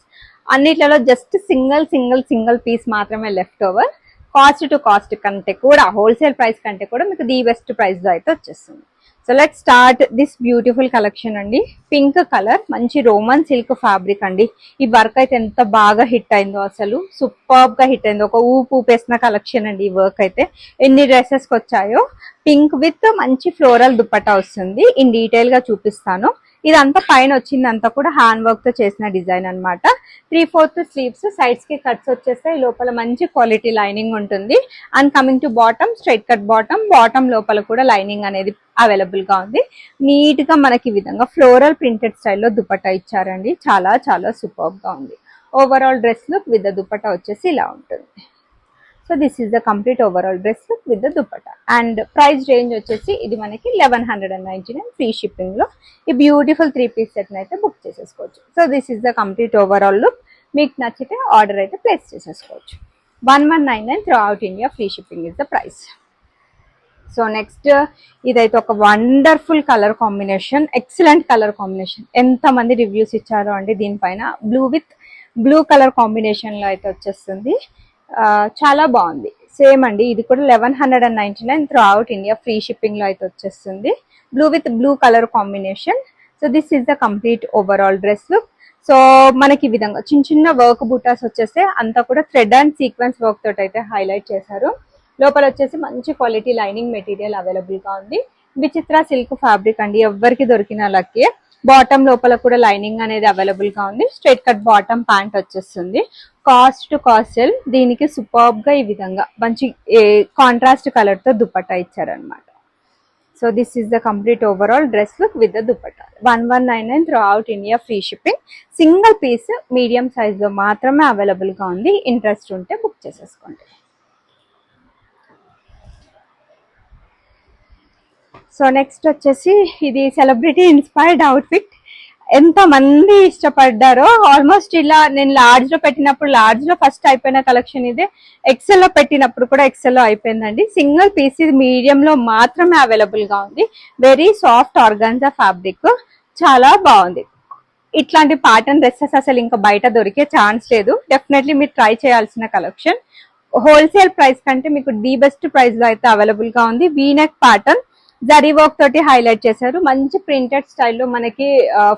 అన్నిట్లలో జస్ట్ సింగిల్ పీస్ మాత్రమే left over. Cost to cost కంటే కూడా, హోల్సేల్ ప్రైస్ కంటే కూడా మీకు ది బెస్ట్ ప్రైస్ లో అయితే వచ్చేస్తుంది. So let start this beautiful collection అండి. పింక్ కలర్, మంచి రోమన్ సిల్క్ ఫ్యాబ్రిక్ అండి. ఈ వర్క్ అయితే ఎంత బాగా హిట్ అయిందో, అసలు సూపర్బ్ గా హిట్ అయింది. ఒక ఊపేసిన కలెక్షన్ అండి ఈ వర్క్ అయితే. ఎన్ని డ్రెస్సెస్ కి వచ్చాయో. పింక్ విత్ మంచి ఫ్లోరల్ దుపట్టా వస్తుంది. ఇన్ డీటెయిల్ గా చూపిస్తాను. ఇదంతా పైన వచ్చిందంతా కూడా హ్యాండ్ వర్క్ తో చేసిన డిజైన్ అనమాట. 3/4 స్లీవ్స్, సైడ్స్ కి కట్స్ వచ్చేస్తాయి. లోపల మంచి క్వాలిటీ లైనింగ్ ఉంటుంది. And coming to bottom, straight cut bottom లోపల కూడా లైనింగ్ అనేది అవైలబుల్ గా ఉంది. నీట్ గా మనకి ఈ విధంగా ఫ్లోరల్ ప్రింటెడ్ స్టైల్లో దుపట్టా ఇచ్చారండి. చాలా చాలా సూపర్బ్ గా ఉంది. Overall dress look with dupatta వచ్చేసి ఇలా ఉంటుంది. So this is the complete overall dress look with the dupatta. And price range వచ్చేసి ఇది మనకి 1199 ఫ్రీ షిప్పింగ్ లో ఈ బ్యూటిఫుల్ 3 పీస్ సెట్ అయితే బుక్ చేసేసుకోవచ్చు. So this is the complete overall look. మీకు నచ్చితే ఆర్డర్ అయితే ప్లేస్ చేసేసుకోవచ్చు. 1199 throughout India free shipping is the price. So next ఇదైతే ఒక wonderful colour combination, excellent colour combination. ఎంతమంది రివ్యూస్ ఇచ్చారో అండి దీనిపైన. Blue with blue colour combination లో అయితే వచ్చేస్తుంది. చాలా బాగుంది. సేమ్ అండి, ఇది కూడా 1199 throughout India free shipping లో అయితే వచ్చేస్తుంది. Blue with blue colour combination. So this is the complete overall dress look. So మనకి ఈ విధంగా చిన్న చిన్న వర్క్ బూటాస్ వచ్చేస్తే అంతా కూడా థ్రెడ్ అండ్ సీక్వెన్స్ వర్క్ తోటి అయితే హైలైట్ చేశారు. లోపల వచ్చేసి మంచి క్వాలిటీ లైనింగ్ మెటీరియల్ అవైలబుల్ గా ఉంది. విచిత్ర సిల్క్ ఫ్యాబ్రిక్ అండి, ఎవరికి దొరికిన లక్కి. బాటమ్ లోపల కూడా లైనింగ్ అనేది అవైలబుల్ గా ఉంది. స్ట్రైట్ కట్ బాటమ్ ప్యాంట్ వచ్చేస్తుంది. కాస్ట్ టు కాస్ట్ దీనికి సూపర్బ్ గా ఈ విధంగా మంచి కాంట్రాస్ట్ కలర్ తో దుపట్టా ఇచ్చారనమాట. So this is the complete overall dress look with the dupatta. 1199 throughout India free shipping. Single piece medium size లో మాత్రమే అవైలబుల్ గా ఉంది. ఇంట్రెస్ట్ ఉంటే బుక్ చేసేసుకోండి. సో నెక్స్ట్ వచ్చేసి ఇది సెలబ్రిటీ ఇన్స్పైర్డ్ అవుట్ఫిట్. ఎంత మంది ఇష్టపడ్డారో. ఆల్మోస్ట్ ఇలా నేను లార్జ్ లో పెట్టినప్పుడు లార్జ్ లో ఫస్ట్ అయిపోయిన కలెక్షన్ ఇదే. ఎక్సెల్ లో పెట్టినప్పుడు కూడా ఎక్సెల్ లో అయిపోయిందండి. సింగిల్ పీస్ ఇది మీడియం లో మాత్రమే అవైలబుల్ గా ఉంది. వెరీ సాఫ్ట్ ఆర్గాన్జా ఫ్యాబ్రిక్, చాలా బాగుంది. ఇట్లాంటి ప్యాటర్న్ డ్రెస్సెస్ అసలు ఇంకా బయట దొరికే ఛాన్స్ లేదు. డెఫినెట్లీ మీరు ట్రై చేయాల్సిన కలెక్షన్. హోల్సేల్ ప్రైస్ కంటే మీకు ది బెస్ట్ ప్రైస్ లో అయితే అవైలబుల్ గా ఉంది. వీనెక్ ప్యాటర్న్ జరీ వర్క్ తోటి హైలైట్ చేశారు. మంచి ప్రింటెడ్ స్టైల్లో మనకి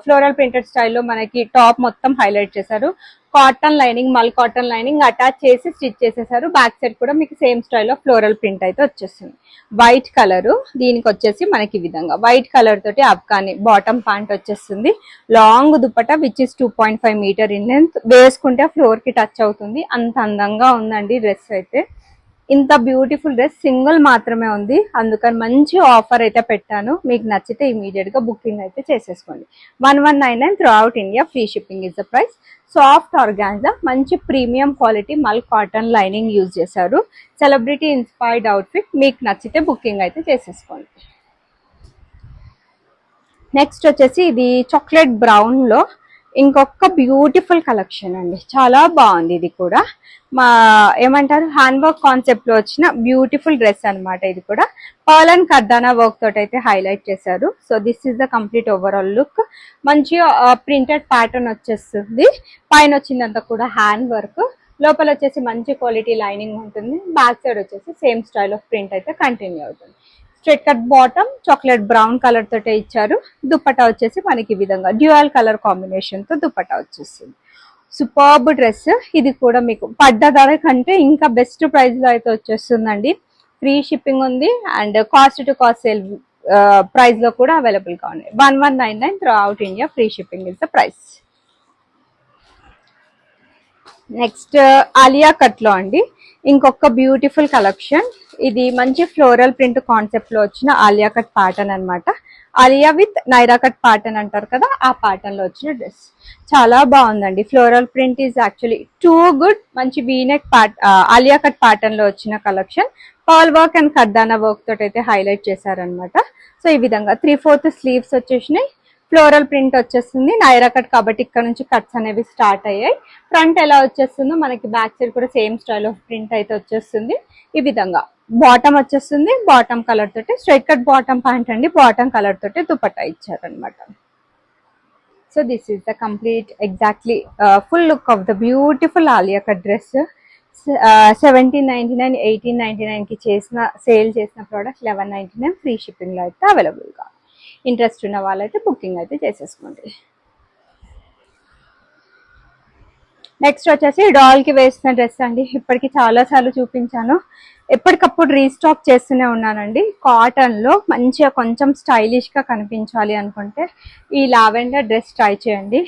ఫ్లోరల్ ప్రింటెడ్ స్టైల్లో మనకి టాప్ మొత్తం హైలైట్ చేశారు. కాటన్ లైనింగ్, మల్ కాటన్ లైనింగ్ అటాచ్ చేసి స్టిచ్ చేసేసారు. బ్యాక్ సైడ్ కూడా మీకు సేమ్ స్టైల్లో ఫ్లోరల్ ప్రింట్ అయితే వచ్చేస్తుంది. వైట్ కలర్, దీనికి వచ్చేసి మనకి ఈ విధంగా వైట్ కలర్ తోటి అఫ్ఘానీ బాటమ్ ప్యాంట్ వచ్చేస్తుంది. Long dupatta which is 2.5 metre in length. వేసుకుంటే ఫ్లోర్ కి టచ్ అవుతుంది. అంత అందంగా ఉందండి డ్రెస్ అయితే. ఇంత బ్యూటిఫుల్ డ్రెస్ సింగిల్ మాత్రమే ఉంది, అందుకని మంచి ఆఫర్ అయితే పెట్టాను. మీకు నచ్చితే ఇమీడియట్ గా బుకింగ్ అయితే చేసేసుకోండి. 1199 throughout India free shipping is the price. Soft organza, మంచి ప్రీమియం క్వాలిటీ మల్ కాటన్ లైనింగ్ యూజ్ చేశారు. Celebrity inspired outfit. మీకు నచ్చితే బుకింగ్ అయితే చేసేసుకోండి. నెక్స్ట్ వచ్చేసి ఇది చాక్లెట్ బ్రౌన్ లో ఇంకొక బ్యూటిఫుల్ కలెక్షన్ అండి. చాలా బాగుంది. ఇది కూడా మా ఏమంటారు హ్యాండ్ వర్క్ కాన్సెప్ట్ లో వచ్చిన బ్యూటిఫుల్ డ్రెస్ అనమాట. ఇది కూడా పర్ల్ అండ్ కర్దానా వర్క్ తోటి అయితే హైలైట్ చేశారు. So this is the complete overall look. మంచి ప్రింటెడ్ ప్యాటర్న్ వచ్చేస్తుంది. పైన వచ్చిందంతా కూడా హ్యాండ్ వర్క్. లోపల వచ్చేసి మంచి క్వాలిటీ లైనింగ్ ఉంటుంది. బ్యాక్ సైడ్ వచ్చేసి సేమ్ స్టైల్ ఆఫ్ ప్రింట్ అయితే కంటిన్యూ అవుతుంది. Straight cut bottom chocolate brown colour తోటే ఇచ్చారు. దుపట్టా వచ్చేసి మనకి ఈ విధంగా డ్యూయల్ కలర్ కాంబినేషన్ తో దుపట్టా వచ్చేస్తుంది. Superb dress. ఇది కూడా మీకు పడ్డ ధర కంటే ఇంకా బెస్ట్ ప్రైస్ లో అయితే వచ్చేస్తుందండి. ఫ్రీ షిప్పింగ్ ఉంది and cost to cost sale price లో కూడా అవైలబుల్ గా ఉన్నాయి. 1199 throughout India free shipping is the price. Next Alia cut లో అండి ఇంకొక బ్యూటిఫుల్ కలెక్షన్. ఇది మంచి ఫ్లోరల్ ప్రింట్ కాన్సెప్ట్ లో వచ్చిన ఆలియా కట్ ప్యాటర్న్ అనమాట. Alia with Naira cut pattern అంటారు కదా, ఆ ప్యాటర్న్ లో వచ్చిన డ్రెస్ చాలా బాగుందండి. Floral print is actually too good. మంచి వీనెక్ ఆలియా కట్ ప్యాటర్న్ లో వచ్చిన కలెక్షన్. పర్ల్ వర్క్ అండ్ కర్దానా వర్క్ తోటి అయితే హైలైట్ చేశారనమాట. సో ఈ విధంగా 3/4 స్లీవ్స్ వచ్చేసినాయి. ఫ్లోరల్ ప్రింట్ వచ్చేస్తుంది. నైరా కట్ కాబట్టి ఇక్కడ నుంచి కట్స్ అనేవి స్టార్ట్ అయ్యాయి. ఫ్రంట్ ఎలా వచ్చేస్తుందో మనకి బ్యాక్ సైడ్ కూడా సేమ్ స్టైల్ ఆఫ్ ప్రింట్ అయితే వచ్చేస్తుంది. ఈ విధంగా బాటమ్ వచ్చేస్తుంది. బాటమ్ కలర్ తోటి స్ట్రైట్ కట్ బాటమ్ ప్యాంట్ అండి. బాటమ్ కలర్ తోటి దుపట్టా ఇచ్చారనమాట. So this is the complete exactly full look of the beautiful Alia cut dress. 1799, 1899 కి సేల్ చేసిన ప్రోడక్ట్ 1199 ఫ్రీ షిప్పింగ్ లో అయితే అవైలబుల్ గా. ఇంట్రెస్ట్ ఉన్న వాళ్ళైతే బుకింగ్ అయితే చేసేసుకోండి. నెక్స్ట్ వచ్చేసి డాల్ కి వేసిన డ్రెస్ అండి. ఇప్పటికి చాలా సార్లు చూపించాను, ఎప్పటికప్పుడు రీస్టాక్ చేస్తూనే ఉన్నానండి. కాటన్ లో మంచిగా కొంచెం స్టైలిష్ గా కనిపించాలి అనుకుంటే ఈ లావెండర్ డ్రెస్ ట్రై చేయండి.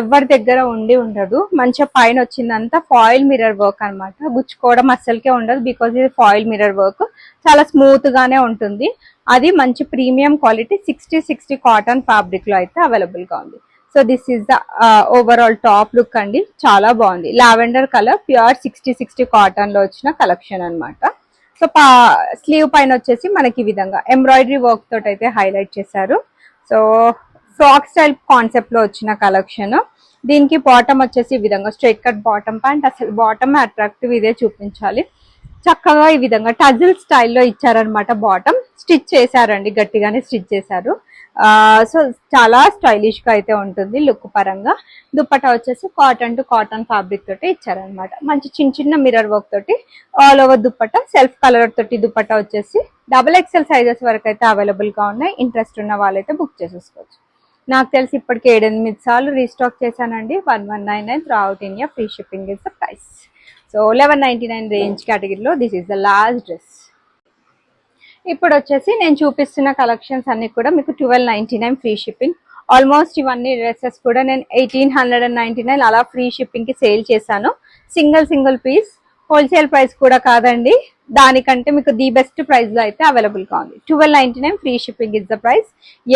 ఎవరి దగ్గర ఉండదు. మంచిగా పైన వచ్చిందంతా ఫాయిల్ మిర్రర్ వర్క్ అనమాట. గుచ్చుకోవడం అస్సలకే ఉండదు. బికాజ్ ఇది ఫాయిల్ మిర్రర్ వర్క్ చాలా స్మూత్ గానే ఉంటుంది. అది మంచి ప్రీమియం క్వాలిటీ 60 కాటన్ ఫ్యాబ్రిక్ లో అయితే అవైలబుల్ గా ఉంది. So this is the overall top look అండి. చాలా బాగుంది. లావెండర్ కలర్ ప్యూర్ 60 కాటన్ లో వచ్చిన కలెక్షన్ అనమాట. సో స్లీవ్ పైన వచ్చేసి మనకి ఈ విధంగా ఎంబ్రాయిడరీ వర్క్ తోటి అయితే హైలైట్ చేశారు. సో ఫ్రాక్ స్టైల్ కాన్సెప్ట్ లో వచ్చిన కలెక్షన్. దీనికి బాటమ్ వచ్చేసి ఈ విధంగా స్ట్రైట్ కట్ బాటమ్ ప్యాంట్. అసలు బాటమ్ అట్రాక్టివ్ ఇదే చూపించాలి. చక్కగా ఈ విధంగా టజిల్ స్టైల్లో ఇచ్చారనమాట. బాటమ్ స్టిచ్ చేశారండి, గట్టిగానే స్టిచ్ చేశారు. సో చాలా స్టైలిష్ గా అయితే ఉంటుంది లుక్ పరంగా. దుప్పటా వచ్చేసి కాటన్ టు కాటన్ ఫ్యాబ్రిక్ తోటి ఇచ్చారనమాట. మంచి చిన్న చిన్న మిర్రర్ వర్క్ తోటి all over dupatta, self colour తోటి దుప్పటా వచ్చేసి XXL సైజెస్ వరకు అయితే అవైలబుల్ గా ఉన్నాయి. ఇంట్రెస్ట్ ఉన్న వాళ్ళైతే బుక్ చేసేసుకోవచ్చు. నాకు తెలిసి ఇప్పటికి 7-8 సార్లు రీస్టాక్ చేశానండి. 1199 throughout India, free shipping is the price. So 1199 range కేటగిరీలో this is the last dress. ఇప్పుడు వచ్చేసి నేను చూపిస్తున్న కలెక్షన్స్ అన్ని కూడా మీకు 1299 ఫ్రీ షిప్పింగ్. ఆల్మోస్ట్ ఇవన్నీ డ్రెస్సెస్ కూడా నేను 1899 అలా ఫ్రీ షిప్పింగ్ కి సేల్ చేశాను. సింగిల్ పీస్, హోల్సేల్ ప్రైస్ కూడా కాదండి. దానికంటే మీకు ది బెస్ట్ ప్రైస్ లో అయితే అవైలబుల్ గా ఉంది. 1299 free shipping is the price.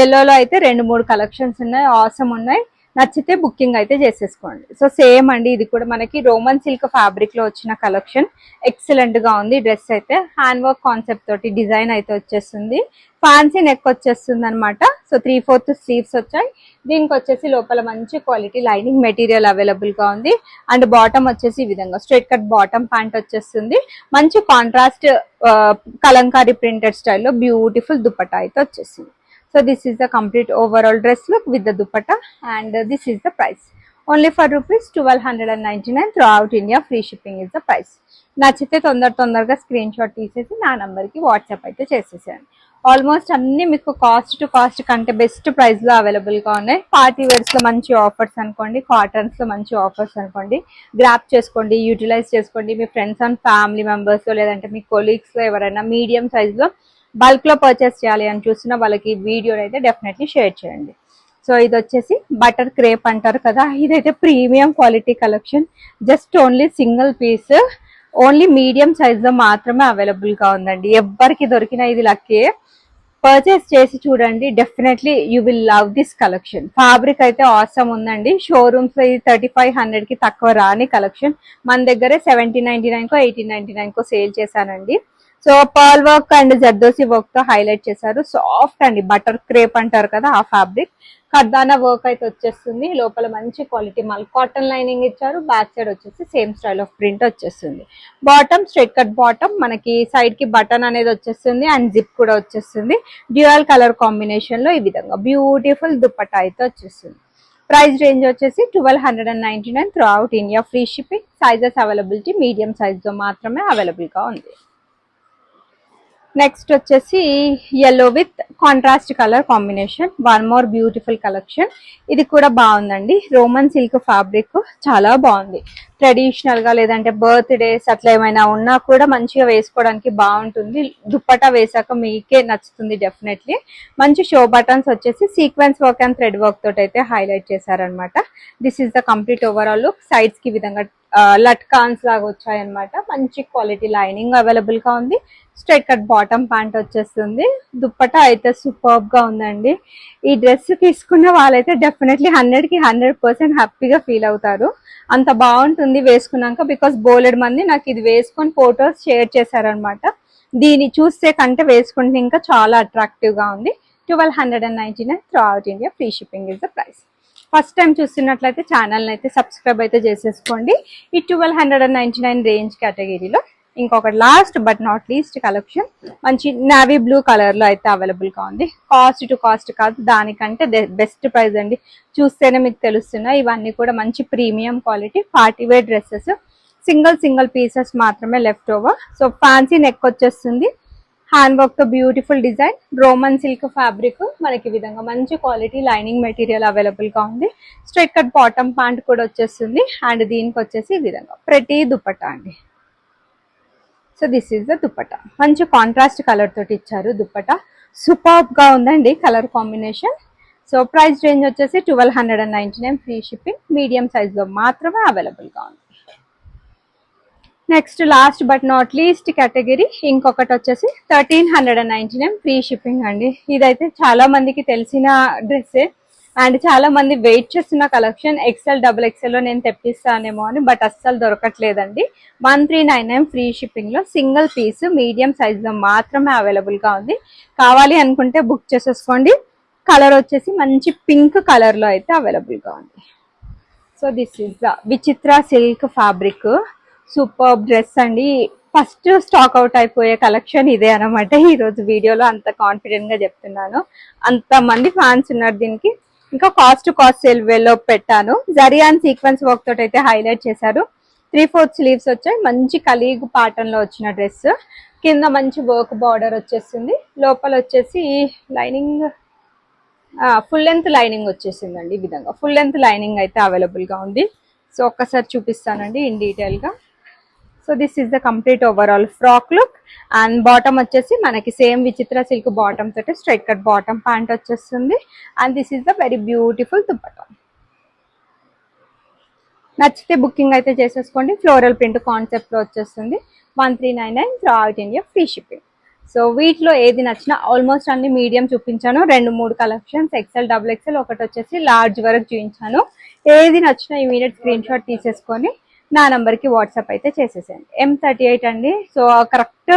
ఎల్లోలో అయితే 2-3 కలెక్షన్స్ ఉన్నాయి, ఆసమ్ ఉన్నాయి. నచ్చితే బుకింగ్ అయితే చేసేసుకోండి. సో సేమ్ అండి, ఇది కూడా మనకి రోమన్ సిల్క్ ఫ్యాబ్రిక్ లో వచ్చిన కలెక్షన్. ఎక్సలెంట్ గా ఉంది డ్రెస్ అయితే. హ్యాండ్ వర్క్ కాన్సెప్ట్ తోటి డిజైన్ అయితే వచ్చేస్తుంది. ఫ్యాన్సీ నెక్ వచ్చేస్తుంది అనమాట. సో 3/4 స్లీవ్స్ వచ్చాయి. దీనికి వచ్చేసి లోపల మంచి క్వాలిటీ లైనింగ్ మెటీరియల్ అవైలబుల్ గా ఉంది. అండ్ బాటమ్ వచ్చేసి ఈ విధంగా స్ట్రైట్ కట్ బాటమ్ ప్యాంట్ వచ్చేస్తుంది. మంచి కాంట్రాస్ట్ కలంకారీ ప్రింటెడ్ స్టైల్లో బ్యూటిఫుల్ దుపట్టా అయితే వచ్చేసింది. So this is the complete overall dress look with the dupatta and this is the price. Only for ₹1299 through out India, free shipping is the price. నచ్చితే తొందరగా screen shot తీసేసి నా నంబర్కి వాట్సాప్ అయితే చేసేసాను. ఆల్మోస్ట్ అన్ని మీకు కాస్ట్ టు కాస్ట్ కంటే బెస్ట్ ప్రైస్ లో అవైలబుల్ గా ఉన్నాయి. పార్టీ వేర్స్ లో మంచి ఆఫర్స్ అనుకోండి, కాటన్స్ లో మంచి ఆఫర్స్ అనుకోండి, గ్రాప్ చేసుకోండి, యూటిలైజ్ చేసుకోండి. మీ ఫ్రెండ్స్ అండ్ ఫ్యామిలీ మెంబర్స్ లో లేదంటే మీ కొలీగ్స్ లో ఎవరైనా మీడియం సైజ్ లో బల్క్ లో పర్చేస్ చేయాలి అని చూసిన వాళ్ళకి వీడియో అయితే డెఫినెట్లీ షేర్ చేయండి. సో ఇది వచ్చేసి బటర్ క్రేప్ అంటారు కదా, ఇదైతే premium quality collection. Just only single piece, only medium size లో మాత్రమే అవైలబుల్ గా ఉందండి. ఎవ్వరికి దొరికిన ఇది లక్కే. పర్చేస్ చేసి చూడండి, definitely you will love this collection. Fabric అయితే ఆసమ్ ఉందండి. షోరూమ్స్ లో ఇది 3500 కి తక్కువ రాని కలెక్షన్. మన దగ్గరే 1799 కో 1899 కో సేల్ చేశానండి. So pearl work and zardozi work తో హైలైట్ చేశారు. సాఫ్ట్ అండి, బటర్ క్రేప్ అంటారు కదా ఆ ఫ్యాబ్రిక్. కర్దానా వర్క్ అయితే వచ్చేస్తుంది. లోపల మంచి క్వాలిటీ మల్ కాటన్ లైనింగ్ ఇచ్చారు. బ్యాక్ సైడ్ వచ్చేసి సేమ్ స్టైల్ ఆఫ్ ప్రింట్ వచ్చేస్తుంది. బాటమ్ స్ట్రైట్ కట్ బాటమ్, మనకి సైడ్ కి బటన్ అనేది వచ్చేస్తుంది అండ్ జిప్ కూడా వచ్చేస్తుంది. డ్యూయల్ కలర్ కాంబినేషన్ లో ఈ విధంగా బ్యూటిఫుల్ దుపట్టా అయితే వచ్చేస్తుంది. ప్రైస్ రేంజ్ వచ్చేసి 1299 through out India, free shipping. Sizes availability medium size లో మాత్రమే అవైలబుల్ గా ఉంది. నెక్స్ట్ వచ్చేసి yellow with contrast colour combination, one more beautiful collection. ఇది కూడా బాగుందండి. రోమన్ సిల్క్ ఫ్యాబ్రిక్ చాలా బాగుంది. ట్రెడిషనల్ గా లేదంటే బర్త్డేస్ అట్లా ఏమైనా ఉన్నా కూడా మంచిగా వేసుకోవడానికి బాగుంటుంది. దుప్పటా వేసాక మీకే నచ్చుతుంది డెఫినెట్లీ. మంచి షో బటన్స్ వచ్చేసి sequence work and thread work తోటి అయితే హైలైట్ చేశారనమాట. This is the complete overall look. Sides కి విధంగా లట్కాన్స్ లాగా వచ్చాయన్నమాట. మంచి క్వాలిటీ లైనింగ్ అవైలబుల్ గా ఉంది. స్ట్రైట్ కట్ బాటమ్ ప్యాంట్ వచ్చేస్తుంది. దుప్పటా అయితే సూపర్బ్ గా ఉందండి. ఈ డ్రెస్ తీసుకున్న వాళ్ళైతే డెఫినెట్లీ 100కి 100% హ్యాపీగా ఫీల్ అవుతారు. అంత బాగుంటుంది వేసుకున్నాక. బికాస్ బోలెడ్ మంది నాకు ఇది వేసుకొని ఫొటోస్ షేర్ చేశారనమాట. దీన్ని చూస్తే కంటే వేసుకుంటే ఇంకా చాలా అట్రాక్టివ్ గా ఉంది. 1299 through out India, free shipping is the price. First time చూస్తున్నట్లయితే ఛానల్ అయితే సబ్స్క్రైబ్ అయితే చేసేసుకోండి. ఈ 1299 రేంజ్ కేటగిరీలో ఇంకొక last but not least collection మంచి నావీ బ్లూ కలర్ లో అయితే అవైలబుల్ గా ఉంది. కాస్ట్ టు కాస్ట్ కాదు, దానికంటే బెస్ట్ ప్రైస్ అండి. చూస్తేనే మీకు తెలుస్తున్నాయి. ఇవన్నీ కూడా మంచి premium quality party wear dresses. Single pieces మాత్రమే left over. So fancy neck వచ్చేస్తుంది. హ్యాండ్ వర్క్ తో beautiful design, Roman silk fabric. మనకి ఈ విధంగా మంచి క్వాలిటీ లైనింగ్ మెటీరియల్ అవైలబుల్ గా ఉంది. స్ట్రైట్ కట్ బాటమ్ ప్యాంట్ కూడా వచ్చేస్తుంది. అండ్ దీనికి వచ్చేసి ఈ విధంగా ప్రతి దుపట్టా అండి. So this is the dupatta. మంచి కాంట్రాస్ట్ కలర్ తోటి ఇచ్చారు దుపట్టా. సూపర్బ్ గా ఉందండి colour combination. So price range వచ్చేసి 1299 ఫ్రీ షిప్పింగ్. మీడియం సైజ్ లో మాత్రమే అవైలబుల్ గా ఉంది. Next last but not least category ఇంకొకటి వచ్చేసి 1399 ఫ్రీ షిప్పింగ్ అండి. ఇదైతే చాలా మందికి తెలిసిన డ్రెస్సే అండ్ చాలా మంది వెయిట్ చేస్తున్న కలెక్షన్. XL XXL లో నేను తెప్పిస్తానేమో అని, బట్ అస్సలు దొరకట్లేదండి. 1399 ఫ్రీ షిప్పింగ్ లో సింగిల్ పీస్ మీడియం సైజ్ లో మాత్రమే అవైలబుల్ గా ఉంది. కావాలి అనుకుంటే బుక్ చేసేసుకోండి. కలర్ వచ్చేసి మంచి పింక్ కలర్ లో అయితే అవైలబుల్ గా ఉంది. సో దిస్ ఈస్ ద విచిత్ర సిల్క్ ఫ్యాబ్రిక్. సూపర్ డ్రెస్ అండి. ఫస్ట్ స్టాక్ అవుట్ అయిపోయే కలెక్షన్ ఇదే అనమాట. ఈ రోజు వీడియోలో అంత కాన్ఫిడెంట్ గా చెప్తున్నాను, అంత మంది ఫ్యాన్స్ ఉన్నారు దీనికి. ఇంకా కాస్ట్ సేల్ వేలో పెట్టాను. జరియాన్ సీక్వెన్స్ వర్క్ తోటి అయితే హైలైట్ చేశారు. 3/4 స్లీవ్స్ వచ్చాయి. మంచి కలీగ్ పాటర్న్ లో వచ్చిన డ్రెస్. కింద మంచి వర్క్ బార్డర్ వచ్చేసింది. లోపల వచ్చేసి లైనింగ్ ఫుల్ లెంత్ లైనింగ్ వచ్చేసిందండి. ఈ విధంగా ఫుల్ లెంత్ లైనింగ్ అయితే అవైలబుల్ గా ఉంది. సో ఒక్కసారి చూపిస్తానండి ఇన్ డీటెయిల్ గా. So this is the complete overall frock look. And bottom వచ్చేసి మనకి సేమ్ విచిత్ర సిల్క్ బాటమ్ తోటి స్ట్రైట్ కట్ బాటమ్ ప్యాంట్ వచ్చేస్తుంది. And this is the very beautiful dupatta. నచ్చితే బుకింగ్ అయితే చేసేసుకోండి. ఫ్లోరల్ ప్రింట్ కాన్సెప్ట్ లో వచ్చేస్తుంది. 1399 through out India, free shipping. So వీటిలో ఏది నచ్చినా ఆల్మోస్ట్ అన్ని మీడియం చూపించాను. 2-3 కలెక్షన్స్ ఎక్సెల్, XXL, ఒకటి వచ్చేసి లార్జ్ వరకు చూపించాను. ఏది నచ్చినా ఇమీడియట్ స్క్రీన్ షాట్ తీసేసుకొని నా నంబర్కి వాట్సాప్ అయితే చేసేసేయండి. M38 అండి. సో కరెక్ట్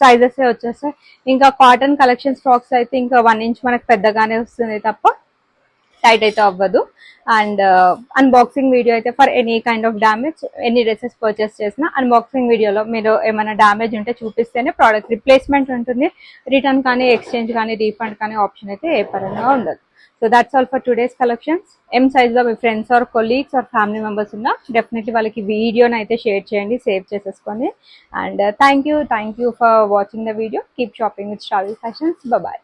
సైజెస్ వచ్చేస్తాయి. ఇంకా కాటన్ కలెక్షన్ స్టాక్స్ అయితే ఇంకా 1 ఇంచ్ మనకు పెద్దగానే వస్తుంది తప్ప టైట్ అయితే అవ్వదు. అండ్ అన్బాక్సింగ్ వీడియో అయితే for any kind of damage, ఎన్ని డ్రెస్సెస్ పర్చేస్ చేసినా అన్బాక్సింగ్ వీడియోలో మీరు ఏమైనా డ్యామేజ్ ఉంటే చూపిస్తేనే ప్రోడక్ట్ రిప్లేస్మెంట్ ఉంటుంది. రిటర్న్ కానీ, ఎక్స్చేంజ్ కానీ, రీఫండ్ కానీ ఆప్షన్ అయితే ఏ పరంగా ఉండదు. So that's all for today's collections. M సైజ్లో మీ friends or colleagues or family members ఉన్నా డెఫినెట్లీ వాళ్ళకి వీడియోని అయితే షేర్ చేయండి, సేవ్ చేసేసుకోండి. And thank you for watching the video. Keep shopping with Sravya Fashions. Bye.